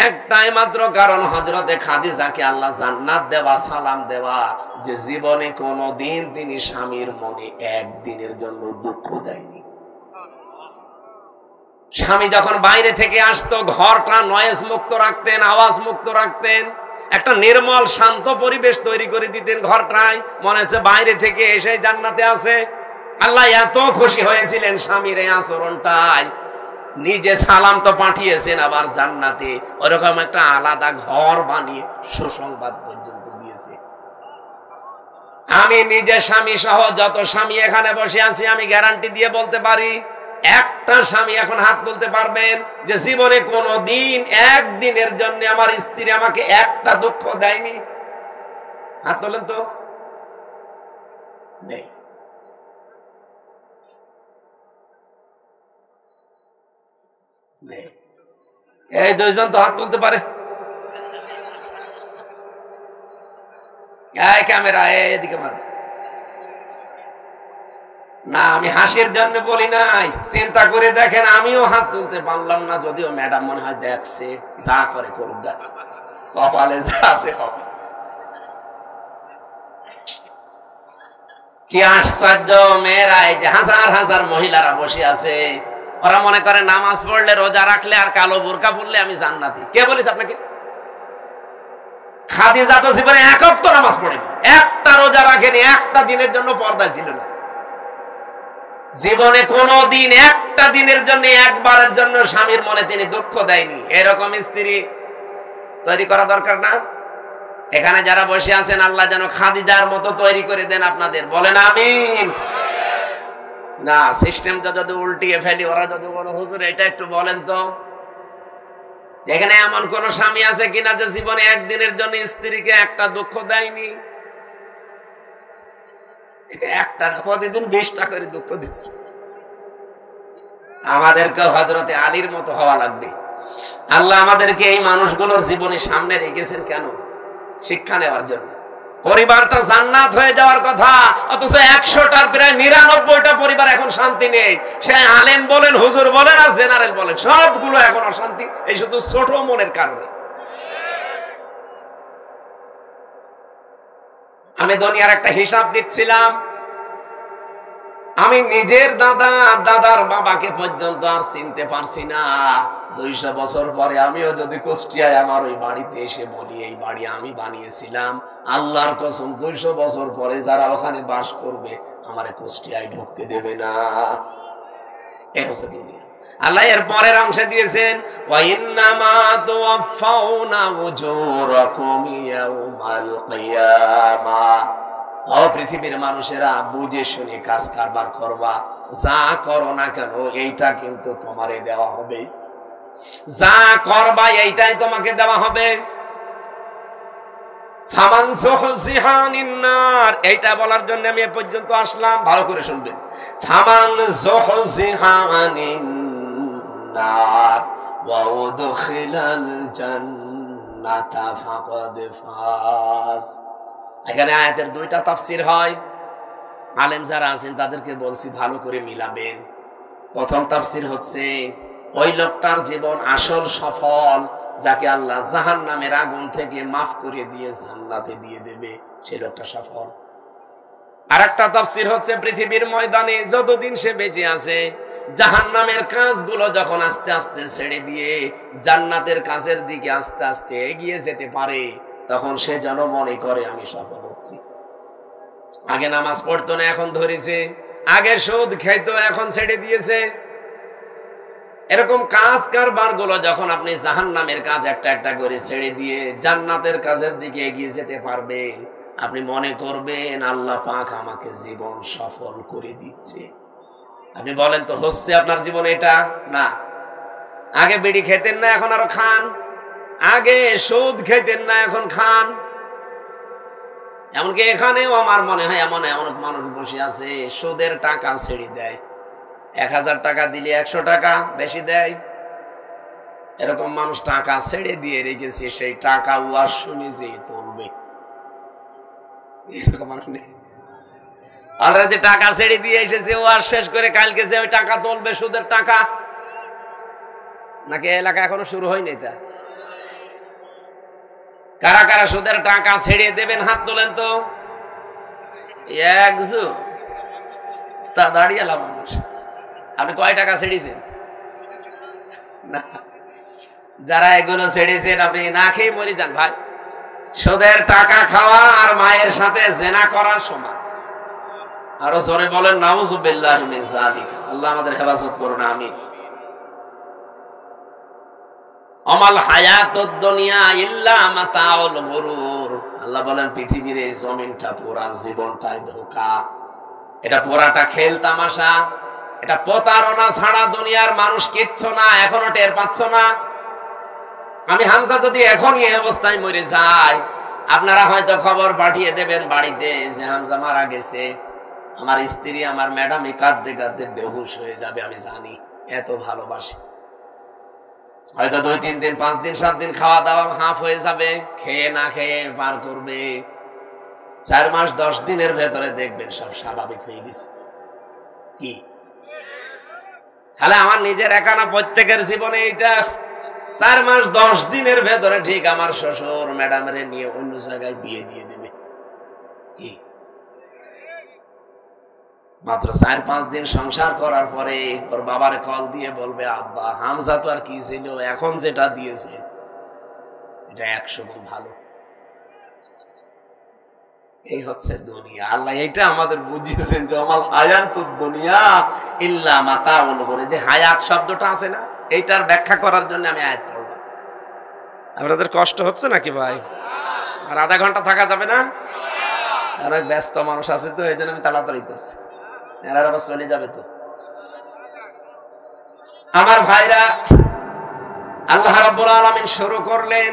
একটাই মাত্র কারণ, হযরতে খাদিজাকে আল্লাহ জান্নাত দেওয়া, সালাম দেওয়া, যে জীবনে কোনোদিন তিনি স্বামীর মনে একদিনের জন্য দুঃখ দেয়নি। স্বামী যখন বাইরে থেকে আসতো ঘরটা নয়েজ মুক্ত রাখতেন, আওয়াজ মুক্ত রাখতেন, একটা নির্মল শান্ত পরিবেশ তৈরি করে দিতেন ঘরটায়, মনে হচ্ছে বাইরে থেকে এসে জান্নাতে আছে। আল্লাহ এত খুশি হয়েছিলেন স্বামীর এই আচরণটায়, নিজে সালাম তো পাঠিয়েছেন, আবার জান্নাতে ওরকম একটা আলাদা ঘর বানিয়ে সুসংবাদ পর্যন্ত দিয়েছে। আমি নিজে স্বামী সহ যত স্বামী এখানে বসে আছি, আমি গ্যারান্টি দিয়ে বলতে পারি, একটা স্বামী এখন হাত তুলতে পারবেন যে জীবনে কোনোদিন একদিনের জন্য আমার স্ত্রী আমাকে একটা দুঃখ দেয়নি? হাত তোলেন তো। নেই। এই দুইজন তো হাত তুলতে পারে। ক্যামেরা এদিকে মারো না, আমি হাসির জন্য বলি নাই, চিন্তা করে দেখেন আমিও হাত তুলতে পারলাম না, যদিও ম্যাডাম মনে হয় দেখছে, যা করে করুক, কপালে যা আছে হবে। কি আশ্চর্য মেয়েরা, এই যে হাজার হাজার মহিলারা বসে আছে, ওরা মনে করে নামাজ পড়লে, রোজা রাখলে আর কালো বোরকা পড়লে আমি জান্নাতি। কে বলেছে আপনাকে? খাদিজা তো জীবনে এক ওয়াক্ত নামাজ পড়েনি, একটা রোজা রাখেনি, একটা দিনের জন্য পর্দা ছিল না। জীবনে কোনোদিন একটা দিনের জন্য, একবারের জন্য স্বামীর মনে তিনি দুঃখ দেয়নি। এরকম স্ত্রী তৈরি করা দরকার না? এখানে যারা বসে আছেন, আল্লাহ যেন খাদিজার মতো তৈরি করে দেন আপনাদের। বলেন আমিন। না, সিস্টেমটা যদি উল্টিয়ে ফেলি, ওরা যদি বলো হুজুর এটা একটু বলেন তো, এখানে এমন কোন স্বামী আছে কিনা যে জীবনে একদিনের জন্য স্ত্রীকে একটা দুঃখ দেয়নি? একটা প্রতিদিন 20টা করে দুঃখ দিচ্ছে। আমাদেরকে হযরতে আলীর মতো হওয়া লাগবে। আল্লাহ আমাদেরকে এই মানুষগুলোর জীবনের সামনে রেখেছেন কেন? শিক্ষা নেওয়ার জন্য। পরিবারটা জান্নাত হয়ে যাওয়ার কথা, অথচ 100টার প্রায় 99টা পরিবার এখন শান্তি নেই। সে আলেম বলেন, হুজুর বলেন আর জেনারেল বলেন, সবগুলো এখন অশান্তি, এই শুধু ছোট মনের কারণে। আমি দুনিয়ার একটা হিসাব দিচ্ছিলাম, আমি নিজের দাদার বাবাকে পর্যন্ত আর চিনতে পারছি না। 200 বছর পরে আমিও যদি কুষ্টিয়ায় আমার ওই বাড়িতে এসে বলি এই বাড়ি আমি বানিয়েছিলাম, আল্লাহর কসম 200 বছর পরে যারা ওখানে বাস করবে আমারে কুষ্টিয়ায় ঢুকতে দেবে না। এই হচ্ছে দুনিয়া। আল্লাহ এর পরের অংশে দিয়েছেন, ওয়া ইন্নামা তুওয়াফাউনা উজুরাকুম ইয়াউমাল কিয়ামাহ। ও পৃথিবীর মানুষেরা, বুঝে শুনে কাজ কারবার করবা, যা করো না কেন এইটা কিন্তু তোমারে দেওয়া হবে। যা করবা এইটাই তোমাকে দেওয়া হবে। ফামান যুহজিহা আনিন নার, এইটা বলার জন্য আমি এ পর্যন্ত আসলাম, ভালো করে শুনবেন। ফামান যুহজিহা আনিন নার ওয়া উদখিলাল জান্নাতা ফাকাদ ফাজ। এখানে আয়াতের দুইটা তাফসীর হয়। আলেম যারা আছেন তাদেরকে বলছি ভালো করে মিলাবেন। প্রথম তাফসীর হচ্ছে ওই লোকটার জীবন আসল সফল, যাকে আল্লাহ জাহান্নামের আগুন থেকে মাফ করে দিয়ে জান্নাতে দিয়ে দেবে, সে লোকটা সফল। আরেকটা তাফসীর হচ্ছে পৃথিবীর ময়দানে যতদিন সে বেঁচে আছে, জাহান্নামের কাজগুলো যখন আস্তে আস্তে ছেড়ে দিয়ে জান্নাতের কাজের দিকে আস্তে আস্তে এগিয়ে যেতে পারে, তখন সে যেন মনে করে আমি সফল হচ্ছি। আগে নামাজ পড়তো না, এখন ধরেছে। আগে সুদ খাইতো, এখন ছেড়ে দিয়েছে। এরকম কাজ কারবার গুলো যখন আপনি জাহান্নামের কাজ একটা একটা করে ছেড়ে দিয়ে জান্নাতের কাজের দিকে এগিয়ে যেতে পারবেন, আপনি মনে করবেন আল্লাহ পাক আমাকে জীবন সফল করে দিচ্ছে। আপনি বলেন তো হচ্ছে আপনার জীবন এটা? না। আগে বিড়ি খেতেন না, এখন আরো খান। আগে সুদ খেতেন না, এখন খান। এমনকি এখানেও আমার মনে হয় এমন এমন মানুষ বসে আছে সুদের টাকা ছেড়ে দেয়। 1000 টাকা দিলে 100 টাকা বেশি দেয়। এরকম মানুষ টাকা ছেড়ে দিয়ে রেখেছে, সেই টাকা ওয়াজ শুনে যে তুলবে। এরকম মানুষ নেই? অলরেডি টাকা ছেড়ে দিয়ে এসেছে, ওয়াজ শেষ করে কালকে যে ওই টাকা তুলবে, সুদের টাকা। নাকি এলাকা এখনো শুরু হয়নি? তা কারা কারা সুদের টাকা ছেড়ে দেবেন হাত তোলেন তো। একজন তা দাঁড়িয়ে মানুষ। আপনি কয় টাকা ছেড়েছেন? না, যারা এগুলো ছেড়েছেন আপনি না খেয়ে মরে যান ভাই। সুদের টাকা খাওয়া আর মায়ের সাথে জেনা করার সমান। আরো জোরে বলেন নাউযুবিল্লাহি মিন যালিক। আল্লাহ আমাদের হেফাজত করুন, আমিন। আমাল হায়াতুদ দুনিয়া ইল্লা মাতাউল গুরুর। আল্লাহ বলেন পৃথিবীর এই জমিনটা, পুরা জীবনটাই ধোঁকা। এটা পুরাটা খেল তামাশা, এটা প্রতারণা ছাড়া দুনিয়ার মানুষ কিচ্ছু না। এখনো টের পাচ্ছ না? আমি হামজা যদি এখনই এই অবস্থায় মরে যাই, আপনারা হয়তো খবর পাঠিয়ে দেবেন বাড়িতে যে হামজা মারা গেছে। আমার স্ত্রী, আমার ম্যাডামই কাঁদতে কাঁদতে বেহুশ হয়ে যাবে। আমি জানি, এত ভালোবাসি। হয়তো 2-3 দিন 5 দিন 7 দিন খাওয়া দাওয়া হাফ হয়ে যাবে, খেয়ে না খেয়ে পার করবে। 4 মাস 10 দিনের ভেতরে দেখবেন সব স্বাভাবিক হয়ে গেছে। কি তাহলে আমার নিজের একা না, প্রত্যেকের জীবনে এটা 4 মাস 10 দিনের ভেতরে ঠিক আমার শ্বশুর ম্যাডামরে নিয়ে অন্য জায়গায় বিয়ে দিয়ে দেবে। কি মাত্র 4-5 দিন সংসার করার পরে ওর বাবার কল দিয়ে বলবে, আব্বা হামজা তো আর কি ছিল, এখন যেটা দিয়েছে এটা 100 গুণ ভালো। এই হচ্ছে দুনিয়া। আল্লাহ এটা আমাদের বুঝিয়েছেন যে আমাল হায়াতুদ দুনিয়া ইল্লা মাতাউল গুরুর। যে হায়াত শব্দটা আছে না, এইটার ব্যাখ্যা করার জন্য আমি আয়াত পড়লাম। আপনাদের কষ্ট হচ্ছে নাকি ভাই? আর আধা ঘন্টা থাকা যাবে না? আর ব্যস্ত মানুষ আছে তো, এই জন্য আমি তাড়াতাড়ি করছি। এরা আবার চলে যাবে তো। আমার ভাইরা, আল্লাহ রাব্বুল আলামিন শুরু করলেন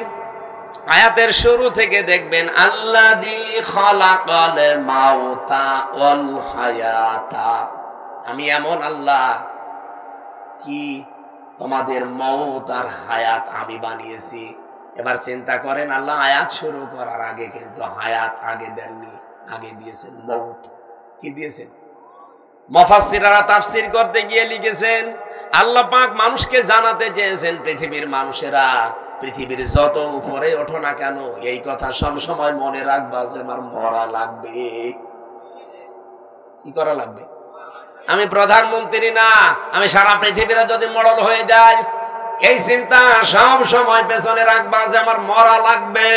আয়াতের শুরু থেকে দেখবেন, আল্লাযী খালাকাল মাউতা ওয়াল হায়াতা। আমি এমন আল্লাহ কি তোমাদের মউত আর হায়াত আমি বানিয়েছি। এবার চিন্তা করেন, আল্লাহ আয়াত শুরু করার আগে কিন্তু হায়াত আগে দেননি, আগে দিয়েছেন মউত। কি দিয়েছেন? মুফাসসিররা তাফসীর করতে গিয়ে লিখেছেন, আল্লাহ পাক মানুষকে জানাতে চেয়েছেন, পৃথিবীর মানুষেরা পৃথিবীর যত উপরে ওঠো না কেন, এই কথা সব সময় মনে রাখবা যে আমার মরা লাগবে। কি করা লাগবে? আমি প্রধানমন্ত্রী না, আমি সারা পৃথিবীরা যদি মডেল হয়ে যায়, এই চিন্তা সব সময় পেছনে রাখবা যে আমার মরা লাগবে।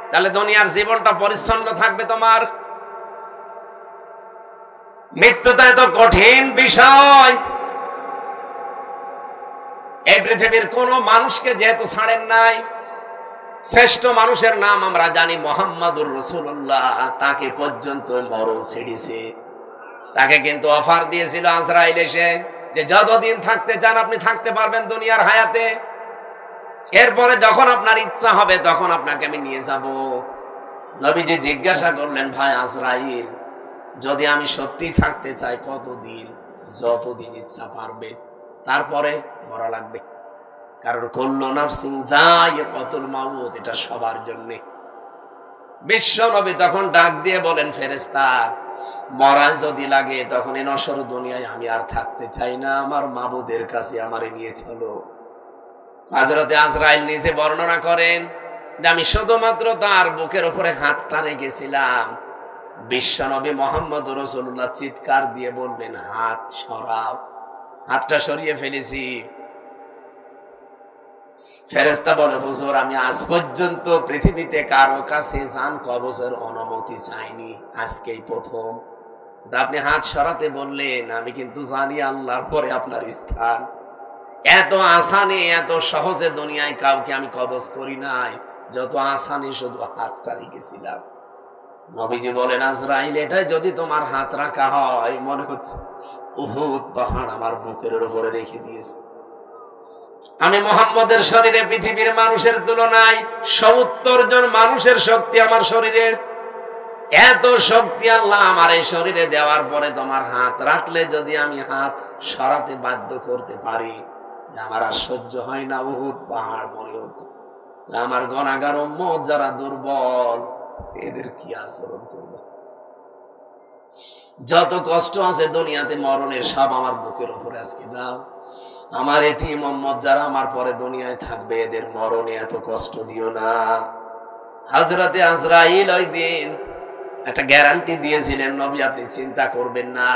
তাহলে দুনিয়ার জীবনটা পরিচ্ছন্ন থাকবে তোমার। মৃত্যুটা এত কঠিন বিষয়, এই পৃথিবীর কোন মানুষকে যেহেতু ছাড়েন নাই, শ্রেষ্ঠ মানুষের নাম আমরা জানি মুহাম্মাদুর রাসূলুল্লাহ, তাকে পর্যন্ত মরণ ছেড়েছে। তাকে কিন্তু অফার দিয়েছিল আজরাইল এসে যে যতদিন থাকতে চান আপনি থাকতে পারবেন দুনিয়ার হায়াতে, এরপরে যখন আপনার ইচ্ছা হবে তখন আপনাকে আমি নিয়ে যাব। নবীজি জিজ্ঞাসা করলেন, ভাই আজরাইল, যদি আমি সত্যি থাকতে চাই কতদিন? যতদিন ইচ্ছা পারবেন, তারপরে মরা লাগবে। কারণ কুল্লু নাফসিন যায়িকাতুল মাউত, এটা সবার জন্য। বিশ্ব নবী তখন ডাক দিয়ে বলেন, ফেরেশতা, মরা যদি লাগে তখন এই নশ্বর দুনিয়ায় আমি আর থাকতে চাই না, আমার মাবুদের কাছে আমারে নিয়ে চলো। হযরতে আজরাইল নিজে বর্ণনা করেন যে আমি শুধুমাত্র তার বুকের উপরে হাতটা রেখেছিলাম, বিশ্ব নবী মুহাম্মদ রাসূলুল্লাহ চিৎকার দিয়ে বললেন, হাত সরাও। হাতটা সরিয়ে ফেলেছি। ফেরেশতা বলে, হুজুর, আমি আজ পর্যন্ত পৃথিবীতে কারো কাছে জান কবজের অনুমতি চাইনি, আজকেই প্রথম। আপনি হাত সরাতে বললেন, আমি কিন্তু জানি আল্লাহর পরে আপনার স্থান। এত আসানে, এত সহজে দুনিয়ায় কাউকে আমি কবজ করি নাই, যত আসানে শুধু হাতটা রেখেছিলাম। নবীজি বলেন, আজরাইল, এটাই যদি তোমার হাত রাখা হয়, মনে হচ্ছে উহুদ পাহাড় আমার বুকের উপরে রেখে দিয়েছে। আমি মুহাম্মদের শরীরে পৃথিবীর মানুষের তুলনায় ৭০ জন মানুষের শক্তি আমার শরীরে। এত শক্তি আল্লাহ আমার এই শরীরে দেওয়ার পরে তোমার হাত রাখলে যদি আমি হাত সরাতে বাধ্য করতে পারি, আমার আর সহ্য হয় না, উহুদ পাহাড় মনে হচ্ছে। আমার গুনাহগার উম্মত যারা দুর্বল, এদের কি আচরণ করব? যত কষ্ট আছে দুনিয়াতে মরণের, সব আমার বুকের উপরে আজকে দাও। আমার এতিম উম্মত যারা আমার পরে দুনিয়ায় থাকবে, এদের মরণে এত কষ্ট দিও না। হযরতে আজরাইল ওই দিন একটা গ্যারান্টি দিয়েছিলেন, নবী আপনি চিন্তা করবেন না,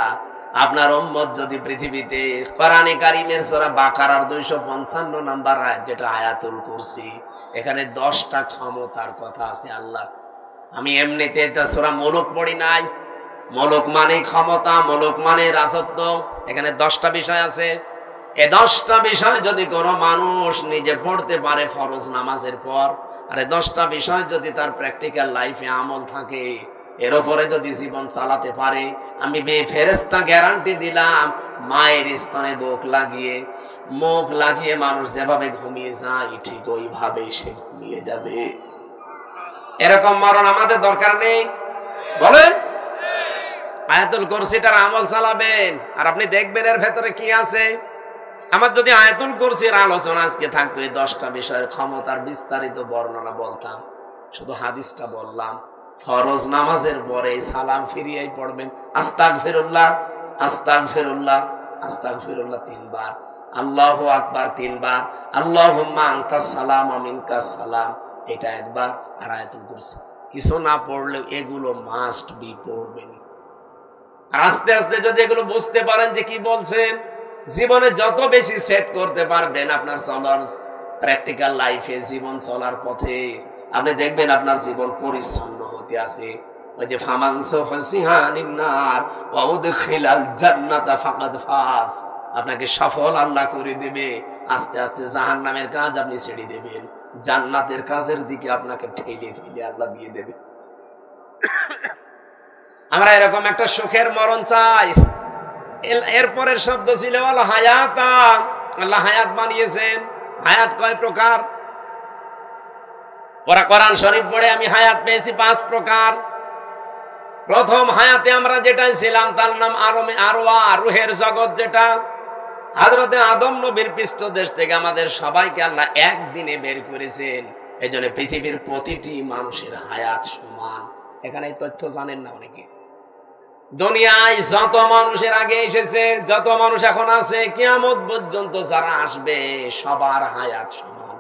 আপনার উম্মত যদি পৃথিবীতে কোরআনে কারীমের সূরা বাকারার 255 নম্বর আয়াত, যেটা আয়াতুল কুরসি, এখানে 10টা ক্ষমতার কথা আছে আল্লাহ। আমি এমনিতে এটা সূরা মুলক পড়ি নাই। মুলক মানে ক্ষমতা, মুলক মানে রাজত্ব। এখানে 10টা বিষয় আছে। এই 10টা বিষয় যদি কোনো মানুষ নিজে পড়তে পারে ফরজ নামাজের পর, আর এই 10টা বিষয় যদি তার প্র্যাকটিক্যাল লাইফে আমল থাকে, এর উপরে যদি জীবন চালাতে পারে, আমি ফেরেশতা গ্যারান্টি দিলাম, মায়ের স্তনে মুখ লাগিয়ে মানুষ যেভাবে ঘুমিয়ে যায়, ঠিক ওইভাবেই সে ঘুমিয়ে যাবে। এরকম মরণ আমাদের দরকার নেই, বলেন? আয়াতুল কুরসিটার আমল চালাবেন, আর আপনি দেখবেন এর ভেতরে কি আছে। আমার যদি আয়াতুল কুরসির আলোচনা আজকে থাকতো, এই 10টা বিষয়ের ক্ষমতার বিস্তারিত বর্ণনা বলতাম। শুধু হাদিসটা বললাম, ফরজ নামাজের পরে সালাম ফিরিয়েই পড়বেন, আস্তাগফিরুল্লাহ, আস্তাগফিরুল্লাহ, আস্তাগফিরুল্লাহ 3 বার, আল্লাহু আকবার 3 বার, আল্লাহুম্মা আনতাস সালাম ওয়া মিনকাস সালাম, এটা একবার। আর আয়াতুল কুরসি কিছু না পড়লেও এগুলো মাস্ট বি পড়বেন। আস্তে আস্তে যদি এগুলো বুঝতে পারেন যে কি বলছেন, জীবনে যত বেশি সেট করতে পারবেন আপনার চলার প্র্যাকটিক্যাল লাইফে, জীবন চলার পথে, আপনি দেখবেন আপনার জীবন পরিচ্ছন্ন হতে আছে। ওই যে ফামানসু হুসিহানিন নার ওয়া উদখিলাল জান্নাতা ফাকাদ ফাজ, আপনাকে সফল আল্লাহ করে দেবে। আস্তে আস্তে জাহান্নামের কাজ আপনি ছেড়ে দেবেন, জান্নাতের কাজের দিকে আপনাকে ঠেলে ঠেলে আল্লাহ দিয়ে দেবে। আমরা এরকম একটা সুখের মরণ চাই। এরপরের শব্দ ছিল আল হায়াতা, আল্লাহ হায়াত বানিয়েছেন। হায়াত কয় প্রকার? ওরা কোরআন শরীফ পড়ে আমি হায়াত পেয়েছি 5 প্রকার। প্রথম হায়াতে আমরা যেটা ছিলাম তার নাম আরওয়া, রুহের জগৎ, যেটা হযরতে আদম নবীর পৃষ্ঠদেশ থেকে আমাদের সবাইকে আল্লাহ একদিনে বের করেছেন। এই জন্য পৃথিবীর প্রতিটি মানুষের হায়াত সমান। এখানে এই তথ্য জানেন না অনেকে। দুনিয়ায় যত মানুষের আগে এসেছে, যত মানুষ এখন আছে, কিয়ামত পর্যন্ত যারা আসবে, সবার হায়াত সমান।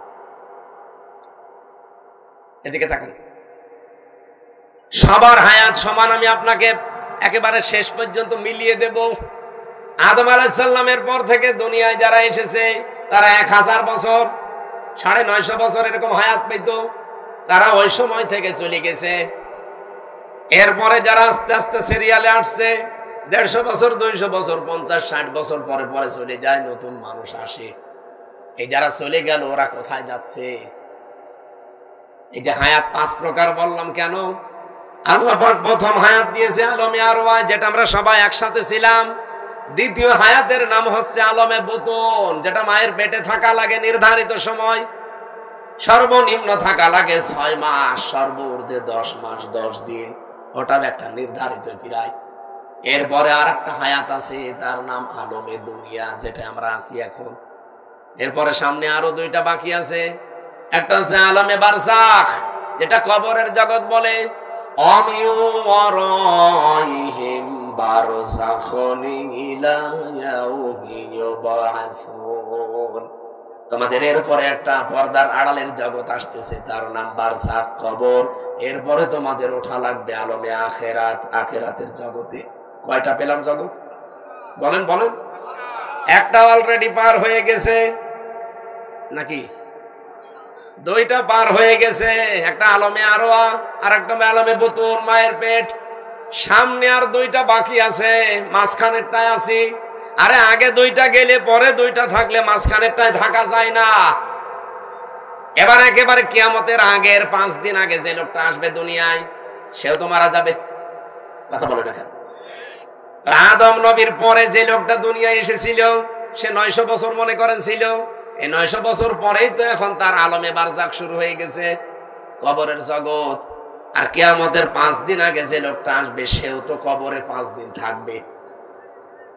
এদিকে তাকান, সবার হায়াত সমান। আমি আপনাকে একেবারে শেষ পর্যন্ত মিলিয়ে দেব। আদম আলাইহিস সালামের পর থেকে দুনিয়ায় যারা এসেছে, তারা 1000 বছর, 950 বছর এরকম হায়াত পেত। তারা ওই সময় থেকে চলে গেছে। এরপরে যারা আস্তে আস্তে সিরিয়ালে আসছে, 150 বছর, 200 বছর, 50, 60 বছর পরে পরে চলে যায়, নতুন মানুষ আসে। এই যারা চলে গেল, ওরা কোথায় যাচ্ছে? এই যে হায়াত 5 প্রকার বললাম কেন? আল্লাহ পাক প্রথম হায়াত দিয়েছে আলমে আরওয়া, যেটা আমরা সবাই একসাথে ছিলাম। দ্বিতীয় হায়াতের নাম হচ্ছে আলমে বুতুন, যেটা মায়ের পেটে থাকা লাগে নির্ধারিত সময়, সর্বনিম্ন থাকা লাগে 6 মাস, সর্বোর্ধ্বে 10 মাস 10 দিন, ওটা একটা নির্ধারিত পিরায়। এরপরে আর একটা হায়াত আছে, তার নাম আলমে দুনিয়া, যেটা আমরা আছি এখন। এরপরে সামনে আরো 2টা বাকি আছে। একটা হচ্ছে আলমে বারজাখ, যেটা কবরের জগৎ বলে। তোমাদের এরপরে একটা পর্দার আড়ালের জগৎ আসতেছে, তার নাম বারজাখ, কবর। এরপরে তোমাদের ওঠা লাগবে আলমে আখেরাত, আখেরাতের জগতে। কয়টা পেলাম জগৎ? বলেন বলেন। একটা অলরেডি পার হয়ে গেছে নাকি? 2টা পার হয়ে গেছে, একটা আলমে আরোয়া আর একটা আলমে বুতুন, মায়ের পেট। সামনে আর 2টা বাকি আছে, মাঝখানেরটায় আছি। আরে আগে 2টা গেলে পরে 2টা থাকলে মাঝখানেরটায় থাকা যায় না। এবার একেবারে কিয়ামতের আগের 5 দিন আগে যে লোকটা আসবে দুনিয়ায়, সেও তো মারা যাবে। কথা বলে দেখেন, আদম নবীর পরে যে লোকটা দুনিয়ায় এসেছিল, সে 900 বছর মনে করেন ছিল। এই 900 বছর পরেই তো এখন তার আলমে বারজাখ শুরু হয়ে গেছে, কবরের জগৎ। আর কিয়ামতের 5 দিন আগে যে লোকটা আসবে, সেও তো কবরে 5 দিন থাকবে।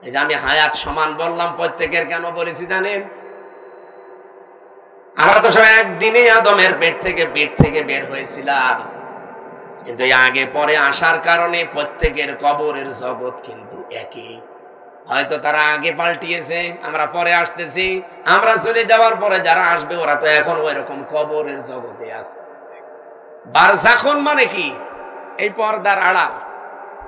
এই যে আমি হায়াত সমান বললাম, প্রত্যেকের কেন বলেছি জানেন? আমরা তো সব একদিনেই আদমের পেট থেকে বের হয়েছিলাম, কিন্তু আগে পরে আসার কারণে প্রত্যেকের কবরের জগৎ কিন্তু একই। হয়তো তারা আগে পাল্টিয়েছে, আমরা পরে আসতেছি। আমরা চলে যাওয়ার পরে যারা আসবে, ওরা তো এখন ওই রকম কবরের জগতে আছে। বারজাখুন মানে কি? এই পর্দার আড়াল।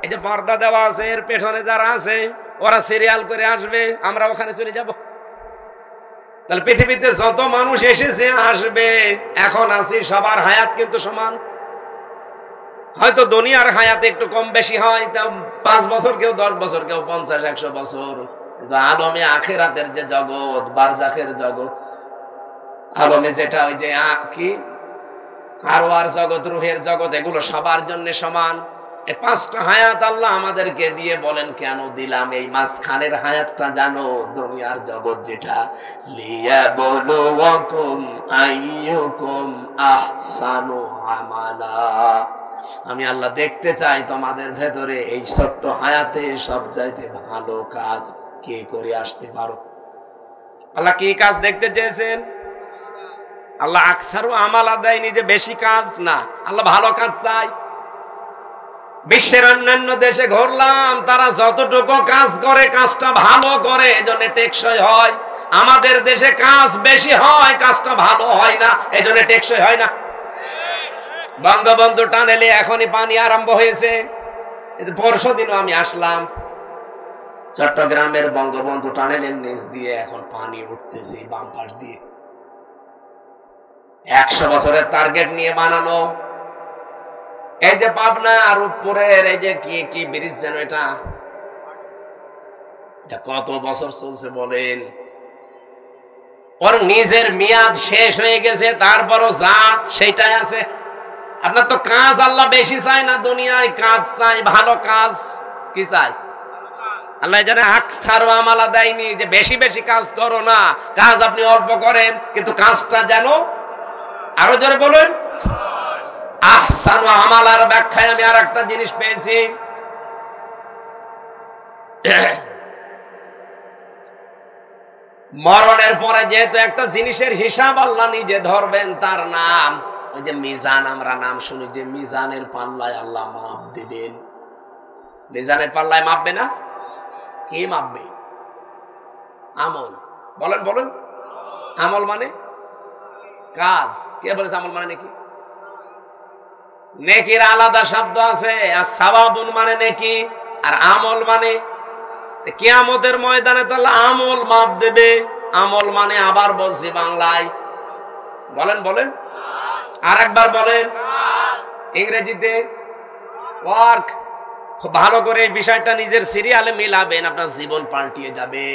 এই যে পর্দা দেওয়া আছে, এর পেছনে যারা আছে, ওরা সিরিয়াল করে আসবে, আমরা ওখানে চলে যাব। তাহলে পৃথিবীতে যত মানুষ এসেছে আসবে, এখন আছি, সবার হায়াত কিন্তু সমান। হয়তো দুনিয়ার হায়াত একটু কম বেশি হয়, তা 5 বছর, কেউ 10 বছর, কেউ 50-100 বছর। কিন্তু আলমে আখেরাতের যে জগৎ, বারজাখের জগৎ, আলমে যেটা ওই যে কি আরওয়ার জগৎ, রুহের জগৎ, এগুলো সবার জন্য সমান। এই 5টা হায়াত আল্লাহ আমাদেরকে দিয়ে বলেন কেন দিলাম? এই মাঝখানের হায়াতটা জানো, দুনিয়ার জগৎ যেটা, লিয়াবলুয়াকুম আইয়ুকুম আহসানু আমালা। আমি আল্লাহ দেখতে চাই তোমাদের ভেতরে এই ছোট্ট হায়াতে সবচাইতে ভালো কাজ কে করে আসতে পারো। আল্লাহ কি কাজ দেখতে চেয়েছেন? আল্লাহ আকসারু আমালা দেয়নি যে বেশি কাজ, না, আল্লাহ ভালো কাজ চাই। বিশ্বের অন্যান্য দেশে ঘুরলাম, তারা যতটুকু কাজ করে কাজটা ভালো করে, এজন্য টেকসই হয়। আমাদের দেশে কাজ বেশি হয়, কাজটা ভালো হয় না, এজন্য টেকসই হয় না। বঙ্গবন্ধু টানেলে এখনই পানি আরম্ভ হয়েছে। পরশুদিনও আমি আসলাম, চট্টগ্রামের বঙ্গবন্ধু টানেলের নিচ দিয়ে এখন পানি উঠতেছে বাম পাশ দিয়ে। 100 বছরের টার্গেট নিয়ে বানানো। এই যে পাবনা আর উপরের এই যে কি ব্রিজ যেন, এটা কত বছর চলছে বলেন? ওর নিজের মেয়াদ শেষ হয়ে গেছে, তারপরও যা সেইটাই আছে। আপনার তো কাজ আল্লাহ বেশি চাই না, দুনিয়ায় কাজ চাই, ভালো কাজ। কি চাই আল্লাহ? জানে আকসারু আমালা দেয়নি যে বেশি বেশি কাজ করো না, কাজ আপনি অল্প করেন, কিন্তু কাজটা যেন, আরো জোরে বলুন, আহসানু আমালার ব্যাখ্যায় আমি আর একটা জিনিস পেয়েছি। মরণের পরে যেহেতু একটা জিনিসের হিসাব আল্লাহ নিজে ধরবেন, তার নাম ওই যে মিজান। আমরা নাম শুনি যে মিজানের পাল্লায় আল্লাহ মাপ দিবেন। মিজানের পাল্লায় মাপবে না? কে মাপবে? আমল। বলেন বলেন। আমল মানে কাজ। কে বলেছে আমল মানে নেকি? নেকির আলাদা শব্দ আছে, আর সাওয়াবুন মানে নেকি, আর আমল মানে। কিয়ামতের ময়দানে তাহলে আমল মাপ দেবে। আমল মানে, আবার বলছি বাংলায়, বলেন বলেন, আর একবার বলেন ইংরেজিতে, ওয়ার্ক। খুব ভালো করে এই বিষয়টা নিজের সিরিয়ালে মিলাবেন, আপনার জীবন পাল্টিয়ে যাবে।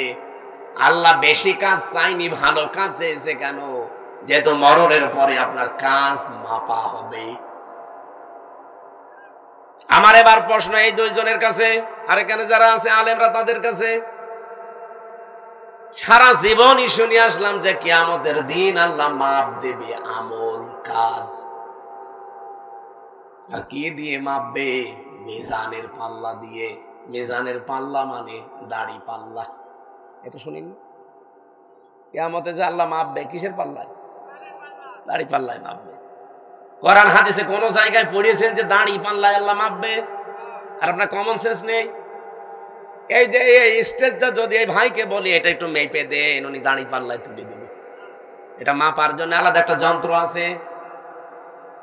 আল্লাহ বেশি কাজ চাইনি, ভালো কাজ চেয়েছে। কেন? যেহেতু মরণের পরে আপনার কাজ মাপা হবে। আমার এবার প্রশ্ন এই 2 জনের কাছে, আর এখানে যারা আছে আলেমরা, তাদের কাছে, সারা জীবনই শুনে আসলাম যে কিয়ামতের দিন আল্লাহ মাপ দেবে আমল কাজ। আর কি দিয়ে মাপবে? মিজানের পাল্লা দিয়ে। মিজানের পাল্লা মানে দাড়ি পাল্লা। এটা শুনিনি? কিয়ামতে যে আল্লাহ মাপবে কিসের পাল্লায়? দাড়ি পাল্লায় মাপবে। কোরআন হাদিসে কোন জায়গায় পড়িয়েছেন যে দাড়ি পাল্লায় আল্লাহ মাপবে? আর আপনার কমন সেন্স নেই? এই যে এই স্টেজটা যদি এই ভাইকে বলি এটা একটু মেপে দেন, উনি দাড়ি পাল্লায় তুলে দেবে। এটা মাপার জন্য আলাদা একটা যন্ত্র আছে।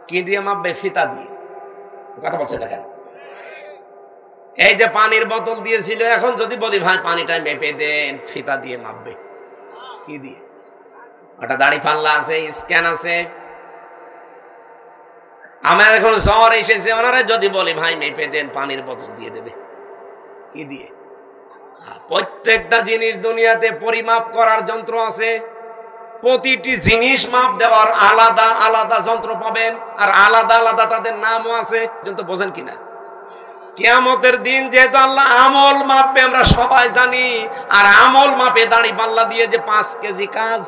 কি দিয়ে মাপবে? ফিতা দিয়ে। কথা বলছে না কেন? এই যে পানির বোতল দিয়েছিল, এখন যদি বলি ভাই পানিটা মেপে দেন, ফিতা দিয়ে মাপবে। কি দিয়ে? ওটা দাড়ি পাল্লা আছে, স্ক্যান আছে। আমার এখন শহর এসেছে, ওনারা যদি বলি ভাই মেপে দেন, পানির বোতল দিয়ে দেবে। কি দিয়ে? প্রত্যেকটা জিনিস দুনিয়াতে পরিমাপ করার যন্ত্র আছে। প্রতিটি জিনিস মাপ দেওয়ার আলাদা আলাদা যন্ত্র পাবেন, আর আলাদা আলাদা তাদের নামও আছে। যন্ত্র বোঝেন কিনা? কিয়ামতের দিন যেহেতু আল্লাহ আমল মাপবে আমরা সবাই জানি, আর আমল মাপে দাড়ি পাল্লা দিয়ে যে 5 কেজি কাজ,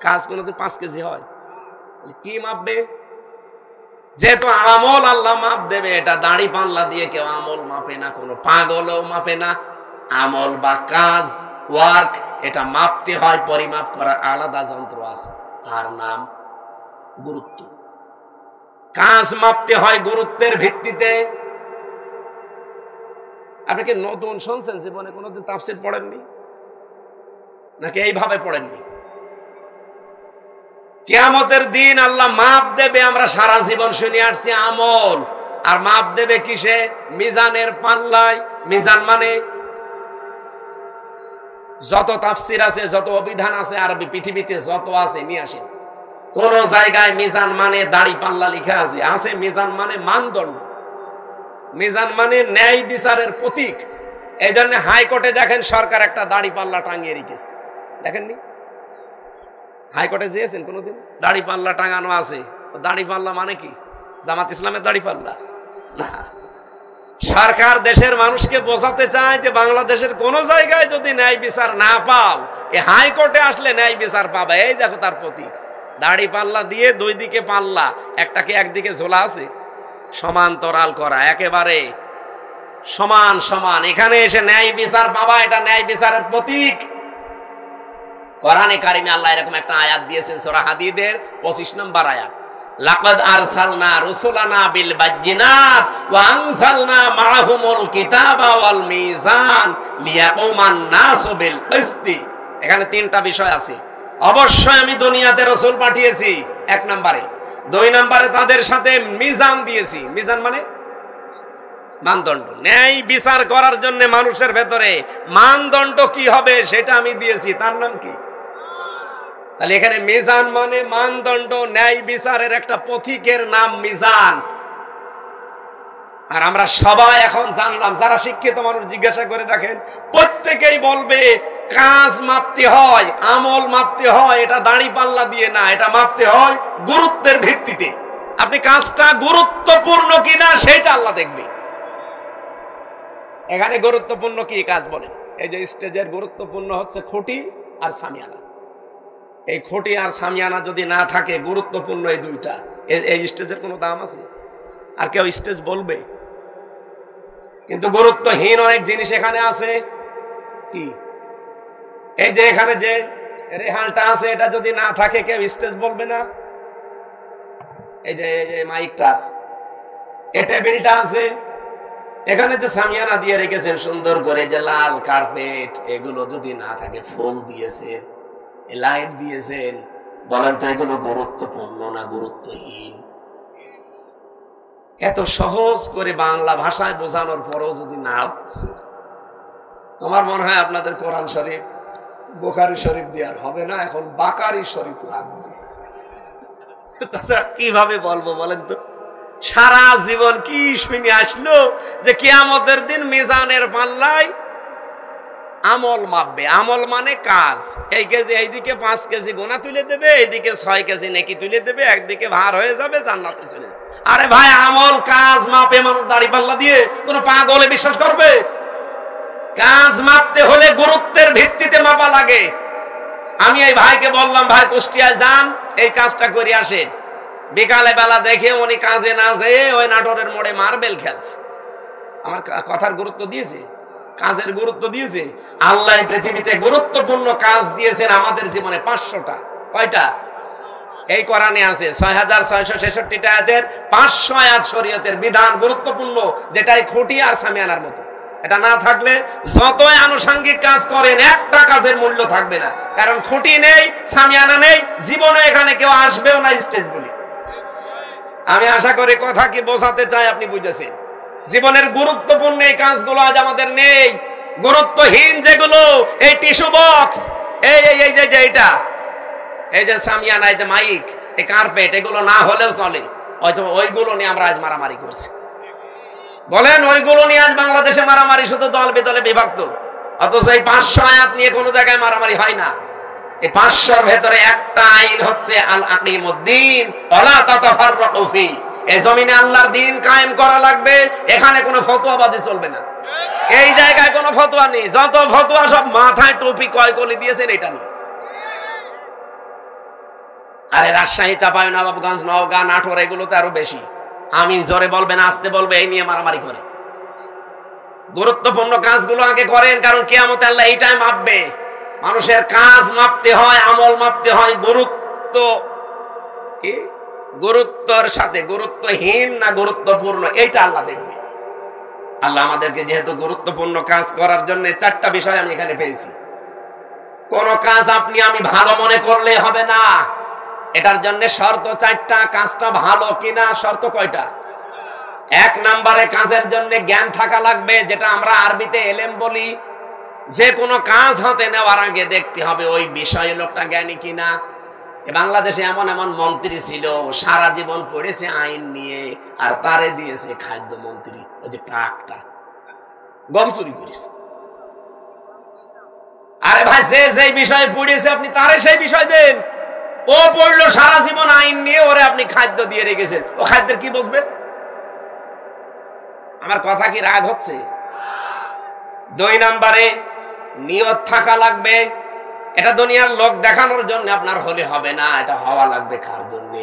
কাজ কোনোদিন 5 কেজি হয়? কি মাপবে? যেহেতু আমল আল্লাহ মাপ দেবে, এটা দাড়ি পাল্লা দিয়ে কেউ আমল মাপে না, কোনো পাগলও মাপে না। আমল বা কাজ, ওয়ার্ক, এটা মাপতে হয়, পরিমাপ করার আলাদা যন্ত্র আছে, তার নাম গুরুত্ব। কাজ মাপতে হয় গুরুত্বের ভিত্তিতে। আপনি কি নতুন শুনছেন? জীবনে কোনোদিন তাফসীর পড়েননি নাকি এইভাবে পড়েননি? কিয়ামতের দিন আল্লাহ মাপ দেবে, আমরা সারা জীবন শুনে আসছি আমল, আর মাপ দেবে কিসে? মিজানের পাল্লায়। মিজান মানে যত তাফসীর আছে, যত অভিধান আছে আরবি পৃথিবীতে যত আছে নিয়ে আসেন। কোন জায়গায় মিজান মানে দাড়ি পাল্লা লেখা আছে? আছে। মিজান মানে মানদণ্ড, মিজান মানে ন্যায় বিচারের প্রতীক। এই জন্য হাইকোর্টে দেখেন সরকার একটা দাড়ি পাল্লা টাঙিয়ে রেখেছে, দেখেননি? হাইকোর্টে যেয়েছেন কোনোদিন? দাড়ি পাল্লা টাঙানো আছে। দাড়ি পাল্লা মানে কি? জামাত ইসলামের দাড়ি পাল্লা না। সরকার দেশের মানুষকে বোঝাতে চায় যে বাংলাদেশের কোন জায়গায় যদি ন্যায় বিচার না পাও, এই হাইকোর্টে আসলে ন্যায় বিচার পাবে। এই দেখো তার প্রতীক, দাড়ি পাল্লা দিয়ে 2 দিকে পাল্লা, একটাকে একদিকে ঝোলা আছে, সমান্তরাল করা, একেবারে সমান সমান। এখানে এসে ন্যায় বিচার পাবা, এটা ন্যায় বিচারের প্রতীক। কোরআনে কারিমে আল্লাহ এরকম একটা আয়াত দিয়েছেন, সূরা হাদীদের 25 নম্বর আয়াত, লাকাদ আরসালনা রুসুলানা বিল বাজ্জিনাত ওয়া আনজালনা মাআহুমুল কিতাবা ওয়াল মিজান লিয়াকুমান নাসু বিল কিসতি। এখানে 3টা বিষয় আছে। অবশ্যই আমি দুনিয়াতে রাসূল পাঠিয়েছি 1 নম্বরে। 2 নম্বরে তাদের সাথে মিজান দিয়েছি। মিজান মানে মানদণ্ড, ন্যায় বিচার করার জন্য মানুষের ভেতরে মানদণ্ড কি হবে সেটা আমি দিয়েছি, তার নাম কি? তাহলে এখানে মিজান মানে মানদণ্ড, ন্যায় বিচারের একটা প্রতীকের নাম মিজান। আর আমরা সবাই এখন জানলাম, যারা শিক্ষিত মানুষ জিজ্ঞাসা করে দেখেন, প্রত্যেকেই বলবে কাজ মাপতে হয়, আমল মাপতে হয়, এটা দাড়ি পাল্লা দিয়ে না, এটা মাপতে হয় গুরুত্বের ভিত্তিতে। আপনি কাজটা গুরুত্বপূর্ণ কিনা সেটা আল্লাহ দেখবে। এখানে গুরুত্বপূর্ণ কি কাজ বলেন? এই যে স্টেজের গুরুত্বপূর্ণ হচ্ছে খুঁটি আর সামিয়ানা। এই খুঁটি আর সামিয়ানা যদি না থাকে, গুরুত্বপূর্ণ এই 2টা, এই স্টেজের কোনো দাম আছে? আর কেউ স্টেজ বলবে? কিন্তু গুরুত্বহীন অনেক জিনিস এখানে আছে। কি? এই যে এখানে যে রেহানটা আছে, এটা যদি না থাকে কেউ স্টেজ বলবে না। এই যে মাইকটা আছে, এই টেবিলটা আছে, এখানে যে সামিয়ানা দিয়ে রেখেছেন সুন্দর করে, যে লাল কার্পেট, এগুলো যদি না থাকে, ফুল দিয়েছেন, লাইট দিয়েছেন, বলেন তো এগুলো গুরুত্বপূর্ণ না গুরুত্বহীন? এত সহজ করে বাংলা ভাষায় বোঝানোর পরেও যদি না হচ্ছে, আমার মনে হয় আপনাদের কোরআন শরীফ, বুখারী শরীফ দেওয়ার হবে না, এখন বাকারি শরীফ লাগবে। তাছাড়া কিভাবে বলবো বলেন তো? সারা জীবন কি শুনে আসলো যে কিয়ামতের দিন মিজানের পাল্লায় আমল মাপবে। আমল মানে কাজ। এই কেজি এইদিকে 5 কেজি গোনা তুলে দেবে, এইদিকে 6 কেজি নেকি তুলে দেবে, একদিকে ভার হয়ে যাবে, জান্নাতে চলে যাবে। আরে ভাই, আমল কাজ মাপে মানুষ দাড়ি পাল্লা দিয়ে? কোন পাগলে বিশ্বাস করবে? কাজ মাপতে হলে গুরুত্বের ভিত্তিতে মাপা লাগে। আমি এই ভাইকে বললাম, ভাই কুষ্টিয়ায় যান, এই কাজটা করে আসেন। বিকালে বেলা দেখে উনি কাজে না যেয়ে ওই নাটোরের মোড়ে মার্বেল খেলছে। আমার কথার গুরুত্ব দিয়েছে, কাজের গুরুত্ব দিয়েছে। আল্লাহ পৃথিবীতে গুরুত্বপূর্ণ কাজ দিয়েছেন আমাদের জীবনে 500টা। কয়টা? এই কোরআনে আছে 6666টা আয়াতের 500 আয়াত শরীয়তের বিধান গুরুত্বপূর্ণ, যেটাই খুঁটি আর সামিয়ানার মতো। এটা না থাকলে যতই আনুষঙ্গিক কাজ করেন একটা কাজের মূল্য থাকবে না, কারণ খুঁটি নেই, সামিয়ানা নেই, জীবনে এখানে কেউ আসবেও না স্টেজ বলি। আমি আশা করি কথা কি বোঝাতে চাই আপনি বুঝেছেন। জীবনের গুরুত্বপূর্ণ এই কাজগুলো আজ আমাদের নেই। গুরুত্বহীন যেগুলো, এই টিস্যু বক্স, এই যে এইটা, এই যে সামিয়ানা, এই যে মাইক, এই কার্পেট, এগুলো না হলেও চলে। হয়তো ওইগুলো নিয়ে আমরা আজ মারামারি করছি। বলেন ওইগুলো নিয়ে আজ বাংলাদেশে মারামারি, শুধু দল বেদলে বিভক্ত। অথচ এই 500 আয়াত নিয়ে কোনো জায়গায় মারামারি হয় না। এই 500-র ভেতরে একটা আইন হচ্ছে আল আকিমুদ্দিন ওয়ালা তাতাফাররাকু ফি। এই জমিনে আল্লাহর দ্বীন কায়েম করা লাগবে, এখানে কোনো ফতোয়াবাজি চলবে না। এই জায়গায় কোনো ফতোয়া নেই, যত ফতোয়া সব মাথায় টুপি কয় কলি দিয়েছেন এটা নিয়ে। আরে রাজশাহী, চাঁপাইনবাবগঞ্জ, নওগাঁ, নাটোর, এগুলোতে আরো বেশি। আমিন জোরে বলবেন, আসতে বলবে, এই নিয়ে মারামারি করে। গুরুত্বপূর্ণ কাজগুলো আগে করেন, কারণ কিয়ামতে আল্লাহ এইটাই মাপবে। মানুষের কাজ মাপতে হয়, আমল মাপতে হয়, গুরুত্ব কি, গুরুত্বর সাথে গুরুত্বহীন না গুরুত্বপূর্ণ, এইটা আল্লাহ দেখবে। আল্লাহ আমাদেরকে যেহেতু গুরুত্বপূর্ণ কাজ করার জন্য 4টা বিষয় আমি এখানে পেয়েছি। কোন কাজ আপনি আমি ভালো মনে করলে হবে না, এটার জন্য শর্ত 4টা। কাজটা ভালো কিনা শর্ত কয়টা? 1 নম্বরে কাজের জন্য জ্ঞান থাকা লাগবে, যেটা আমরা আরবিতে এলেম বলি। যে কোনো কাজ হাতে নেওয়ার আগে দেখতে হবে ওই বিষয়ে লোকটা জ্ঞানী কিনা। বাংলাদেশে এমন এমন মন্ত্রী ছিল, সারা জীবন পড়েছে আইন নিয়ে, আর তারে দিয়েছে খাদ্য মন্ত্রী, ওই যে টাকটা গম চুরি করিস। আরে ভাই, যে বিষয়ে পড়েছে আপনি তারে সেই বিষয় দেন। ও পড়লো সারা জীবন আইন নিয়ে, ওরে আপনি খাদ্য দিয়ে রেখেছেন, ও খাদ্যের কি বুঝবে? আমার কথা কি রাগ হচ্ছে? 2 নম্বরে নিয়ত থাকা লাগবে। এটা দুনিয়ার লোক দেখানোর জন্য আপনার হলে হবে না, এটা হওয়া লাগবে কার জন্য?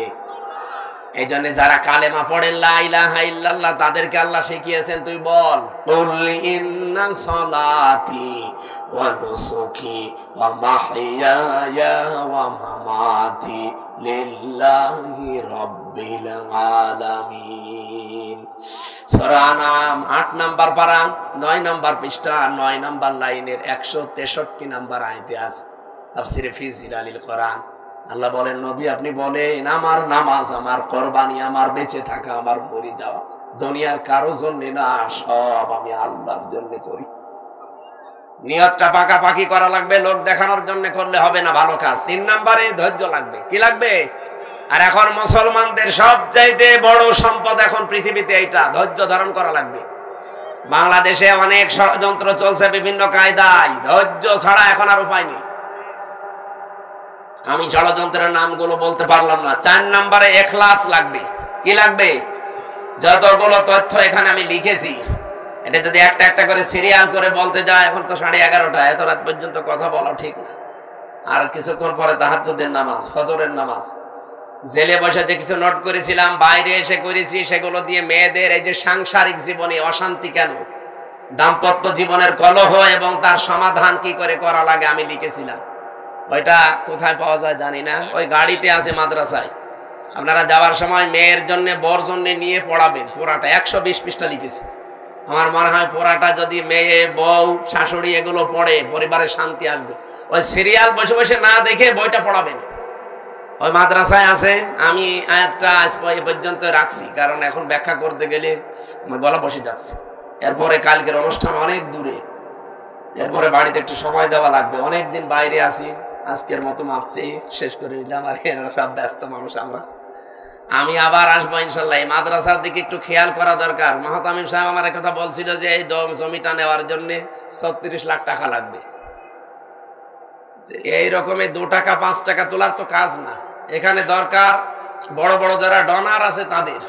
এই জন্য যারা কালেমা পড়েন লা ইলাহা ইল্লাল্লাহ, তাদেরকে আল্লাহ শিখিয়েছেন, তুই বল কুল ইন্না সলাতি ওয়া নুসুকি ওয়া মাহইয়ায়া ওয়া মামাতি লিল্লাহি রাব্বিল আলামিন। সূরা আনআম 8 নম্বর পারা 9 নম্বর পৃষ্ঠা 9 নম্বর লাইনের 163 নম্বর আয়াতে আছে তাফসীরে ফি জিলালিল কোরআন। আল্লাহ বলেন, নবী আপনি বলেন, আমার নামাজ, আমার কোরবানি, আমার বেঁচে থাকা, আমার মরে যাওয়া দুনিয়ার কারো জন্য না, সব আমি আল্লাহর জন্য করি। নিয়তটা পাকাপাকি করা লাগবে, লোক দেখানোর জন্য করলে হবে না ভালো কাজ। 3 নম্বরে ধৈর্য লাগবে। কি লাগবে? আর এখন মুসলমানদের সবচাইতে বড় সম্পদ এখন পৃথিবীতে এইটা, ধৈর্য ধারণ করা লাগবে। বাংলাদেশে অনেক ষড়যন্ত্র চলছে বিভিন্ন কায়দায়, ধৈর্য ছাড়া এখন আর উপায় নেই। আমি ষড়যন্ত্রের নামগুলো বলতে পারলাম না। 4 নম্বরে ইখলাস লাগবে। কি লাগবে? যতগুলো তথ্য এখানে আমি লিখেছি, এটা যদি একটা একটা করে সিরিয়াল করে বলতে যায়, এখন তো 11:30, এত রাত পর্যন্ত কথা বলা ঠিক না। আর কিছুক্ষণ পরে তাহাজ্জুদের নামাজ, ফজরের নামাজ। জেলে বসে যে কিছু নোট করেছিলাম, বাইরে এসে করেছি, সেগুলো দিয়ে মেয়েদের এই যে সাংসারিক জীবনে অশান্তি কেন, দাম্পত্য জীবনের কলহ এবং তার সমাধান কি করে করা লাগে আমি লিখেছিলাম। ওইটা কোথায় পাওয়া যায় জানি না, ওই গাড়িতে আছে মাদ্রাসায়। আপনারা যাওয়ার সময় মেয়ের জন্য, বর জন্য নিয়ে পড়াবেন। পোড়াটা 120 পৃষ্ঠা লিখেছি। আমার মনে হয় পোড়াটা যদি মেয়ে, বউ, শাশুড়ি এগুলো পড়ে, পরিবারে শান্তি আসবে। ওই সিরিয়াল বসে বসে না দেখে বইটা পড়াবেন, ওই মাদ্রাসায় আছে। আমি আয়াতটা আজ পর্যন্ত রাখছি, কারণ এখন ব্যাখ্যা করতে গেলে আমার গলা বসে যাচ্ছে। এরপরে কালকের অনুষ্ঠান অনেক দূরে, এরপরে বাড়িতে একটু সময় দেওয়া লাগবে। অনেকদিন বাইরে আছি, আজকের মতো মাপছি, শেষ করে নিলাম। আর সব ব্যস্ত মানুষ আমরা। আমি আবার আসবো ইনশাল্লাহ। এই মাদ্রাসার দিকে একটু খেয়াল করা দরকার। মাহতামিম সাহেব আমার কথা বলছিল যে এই জমিটা নেওয়ার জন্য 36 লাখ টাকা লাগবে। এই রকমের 2 টাকা 5 টাকা তোলার তো কাজ না। এখানে দরকার বড় বড় যারা ডনার আছে তাদের।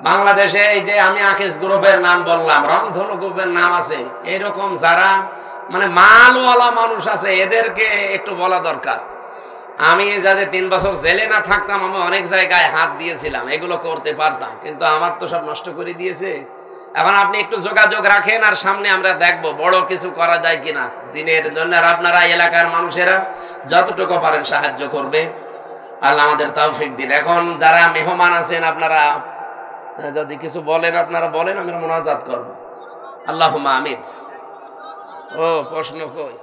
বাংলাদেশে এই যে আমি আকিস গ্রুপের নাম বললাম, রংধনু গ্রুপের নাম আছে, এইরকম যারা মানে মালওয়ালা মানুষ আছে, এদেরকে একটু বলা দরকার। আমি যাতে 3 বছর জেলে না থাকতাম, আমি অনেক জায়গায় হাত দিয়েছিলাম, এগুলো করতে পারতাম, কিন্তু আমার তো সব নষ্ট করে দিয়েছে। এখন আপনি একটু যোগাযোগ রাখেন, আর সামনে আমরা দেখবো বড় কিছু করা যায় কিনা দিনের জন্য। আর আপনারা এলাকার মানুষেরা যতটুকু পারেন সাহায্য করবে, আল্লাহ আমাদের তৌফিক দিন। এখন যারা মেহমান আছেন, আপনারা যদি কিছু বলেন আপনারা বলেন, আমরা মুনাজাত করব। আল্লাহুম্মা আমিন। ও প্রশ্ন কই?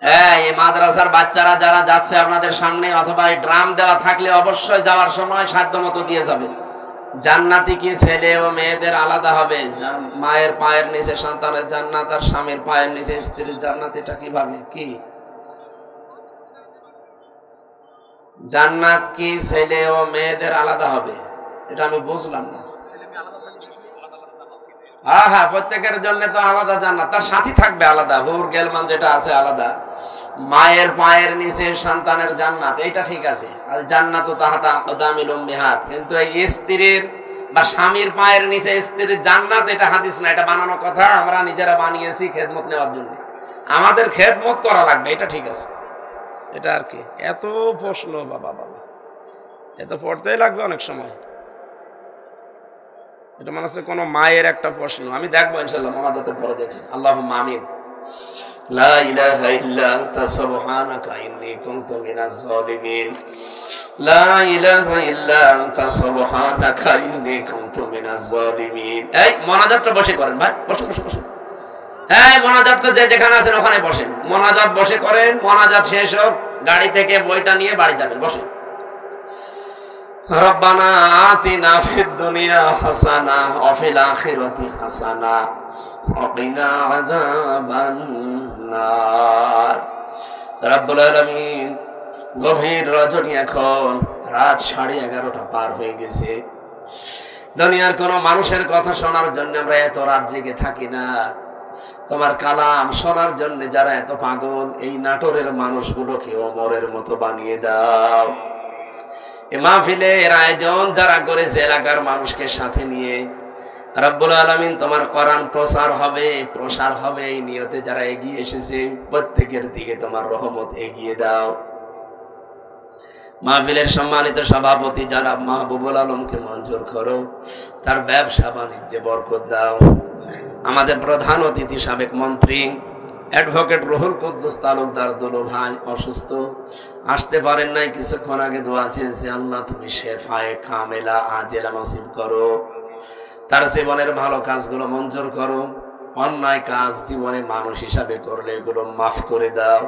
এই মাদ্রাসার বাচ্চারা যারা যাচ্ছে আপনাদের সামনে, অথবা ড্রাম দেওয়া থাকলে অবশ্যই যাওয়ার সময় সাধ্যমতো দিয়ে যাবেন। জান্নাতি কি ছেলে ও মেয়েদের আলাদা হবে? মায়ের পায়ের নিচে সন্তানের জান্নাত, আর স্বামীর পায়ের নিচে স্ত্রীর জান্নাত, এটা কিভাবে কি? জান্নাত কি ছেলে ও মেয়েদের আলাদা হবে? এটা আমি বুঝলাম না। হ্যাঁ হ্যাঁ, প্রত্যেকের জন্য তো আলাদা জান্নাত, তার সাথী থাকবে আলাদা, হুর গেলমান যেটা আছে আলাদা। মায়ের পায়ের নিচে সন্তানের জান্নাত, এইটা ঠিক আছে। আর জান্নাত তাহাতা আকদামিল উম্মাহাত, কিন্তু এই স্ত্রীর বা স্বামীর পায়ের নিচে স্ত্রীর জান্নাত, এটা হাদিস না, এটা বানানো কথা, আমরা নিজেরা বানিয়েছি খেদমত নেওয়ার জন্য। আমাদের খেদমত করা লাগবে, এটা ঠিক আছে। এটা আর কি এত প্রশ্ন, বাবা বাবা, এত পড়তেই লাগবে অনেক সময়। এটা মনে হচ্ছে কোনো মায়ের একটা প্রশ্ন। আমি দেখবো ইনশাআল্লাহ, মোনাজাতের পরে দেখছি। আল্লাহুম্মা আমিন। লা ইলাহা ইল্লা আনতা সুবহানাকা ইন্নী কুনতু মিনাজ জালিমিন। লা ইলাহা ইল্লা আনতা সুবহানাকা ইন্নী কুনতু মিনাজ জালিমিন। এই মোনাজাতটা বসে করেন ভাই, বসুন বসুন বসুন। এই মোনাজাতটা যে যেখানে আছেন ওখানে বসেন, মোনাজাত বসে করেন। মোনাজাত শেষ হোক, গাড়ি থেকে বইটা নিয়ে বাড়ি যাবেন, বসেন। রব্বানা আতিনা ফিদ দুনিয়া হাসানা ওয়া ফিল আখিরাতি হাসানা ওয়া কিনা আযাবান নার। রব্বুল আলামিন, গভীর রজনী, এখন রাত 11:30 পার হয়ে গেছে। দুনিয়ার কোন মানুষের কথা শোনার জন্য আমরা এত রাত জেগে থাকি না। তোমার কালাম শোনার জন্য যারা এত পাগল, এই নাটোরের মানুষগুলোকে ওমরের মতো বানিয়ে দাও। মাহফিলের আয়োজন যারা করেছে এলাকার মানুষকে সাথে নিয়ে, রব্বুল আলামিন তোমার কোরআন প্রসার হবে এই নিয়তে যারা এগিয়ে এসেছে, প্রত্যেকের দিকে তোমার রহমত এগিয়ে দাও। মাহফিলের সম্মানিত সভাপতি জনাব মাহবুবুল আলমকে মঞ্জুর করো, তার ব্যবসা বাণিজ্যে বরকত দাও। আমাদের প্রধান অতিথি সাবেক মন্ত্রী অ্যাডভোকেট রুহুল কুদ্দুস তালুকদার দুলু ভাই অসুস্থ, আসতে পারেন নাই, কিছুক্ষণ আগে দোয়া চেয়েছে, আল্লাহ তুমি শেফায়ে কামেলা আজেলা নসিব করো। তার জীবনের ভালো কাজগুলো মঞ্জুর করো, অন্যায় কাজ জীবনে মানুষ হিসাবে করলে এগুলো মাফ করে দাও।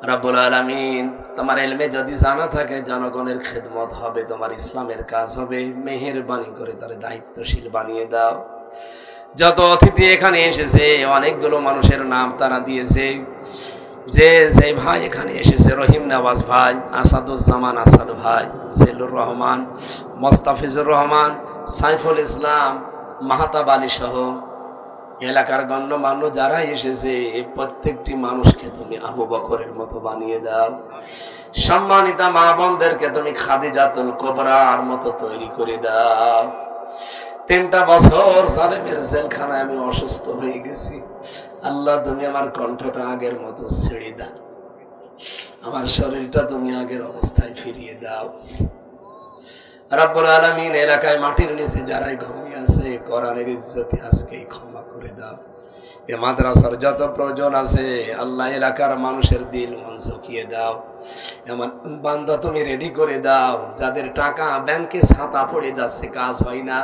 রব্বুল আলামিন, তোমার ইলমে যদি জানা থাকে জনগণের খেদমত হবে, তোমার ইসলামের কাজ হবে, মেহেরবানি করে তার দায়িত্বশীল বানিয়ে দাও। যত অতিথি এখানে এসেছে অনেকগুলো মানুষের নাম তারা দিয়েছে। যে ভাই এখানে এসেছে, রহিম নওয়াজ ভাই, আসাদুজ্জামান আসাদ ভাই, জিল্লুর রহমান, মোস্তাফিজুর রহমান, সাইফুল ইসলাম, মাহতাব আলী সহ এলাকার গণ্যমান্য যারা এসেছে, প্রত্যেকটি মানুষকে তুমি আবু বকরের মতো বানিয়ে দাও। সম্মানিতা মা বোনদেরকে তুমি খাদিজাতুল কুবরার মতো তৈরি করে দাও। 3টা বছর সালেমের জেলখানায় আমি অসুস্থ হয়ে গেছি। আল্লাহ তুমি আমার কণ্ঠটা আগের মতো ছেড়ে দাও, আমার শরীরটা তুমি আগের অবস্থায় ফিরিয়ে দাও। রব্বুল আলামিন, এলাকায় মাটির নিচে যারাই ঘুমিয়ে আছে, কোরআনের ইজ্জতে আজকেই ক্ষমা করে দাও। এ মাদ্রাসার যত প্রয়োজন আছে আল্লাহ এলাকার মানুষের দিল মন শুকিয়ে দাও। এমন বান্দা তুমি রেডি করে দাও, যাদের টাকা ব্যাংকে ছাতা পড়ে যাচ্ছে, কাজ হয় না,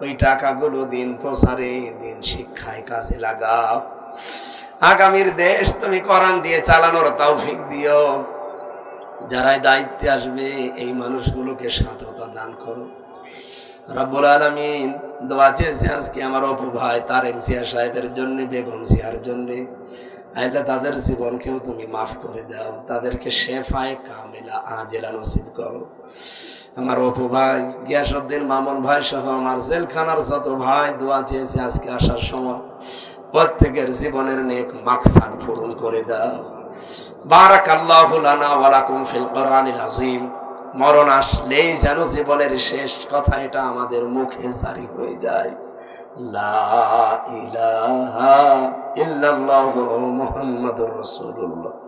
ওই টাকাগুলো দিন প্রচারে, দিন শিক্ষায় কাজে লাগাও। আগামীর দেশ তুমি কোরআন দিয়ে চালানোর তৌফিক দিও। যারাই দায়িত্বে আসবে এই মানুষগুলোকে সততা দান করো। রব্বুল আলামিন, দোয়া চেয়েছি আজকে আমার অপু ভাই তারেক জিয়া সাহেবের জন্য, বেগম জিয়ার জন্য, আল্লাহ তাদের জীবনকেও তুমি মাফ করে দাও, তাদেরকে শেফায়ে কামেলা আজেলা নসিব করো। আমার অপু ভাই, গিয়াসউদ্দিন মামুন ভাই সহ আমার জেলখানার যত ভাই দোয়া চেয়েছে আজকে আসার সময়, প্রত্যেকের জীবনের নেক মাকসাদ পূরণ করে দাও। বারাকাল্লাহু লানা ওয়া লাকুম ফিল কোরআনিল আযীম। মরণ আসলেই যেন জীবনের শেষ কথা এটা আমাদের মুখে জারি হয়ে যায়। লা ইলাহা ইল্লাল্লাহু মুহাম্মাদুর রাসূলুল্লাহ।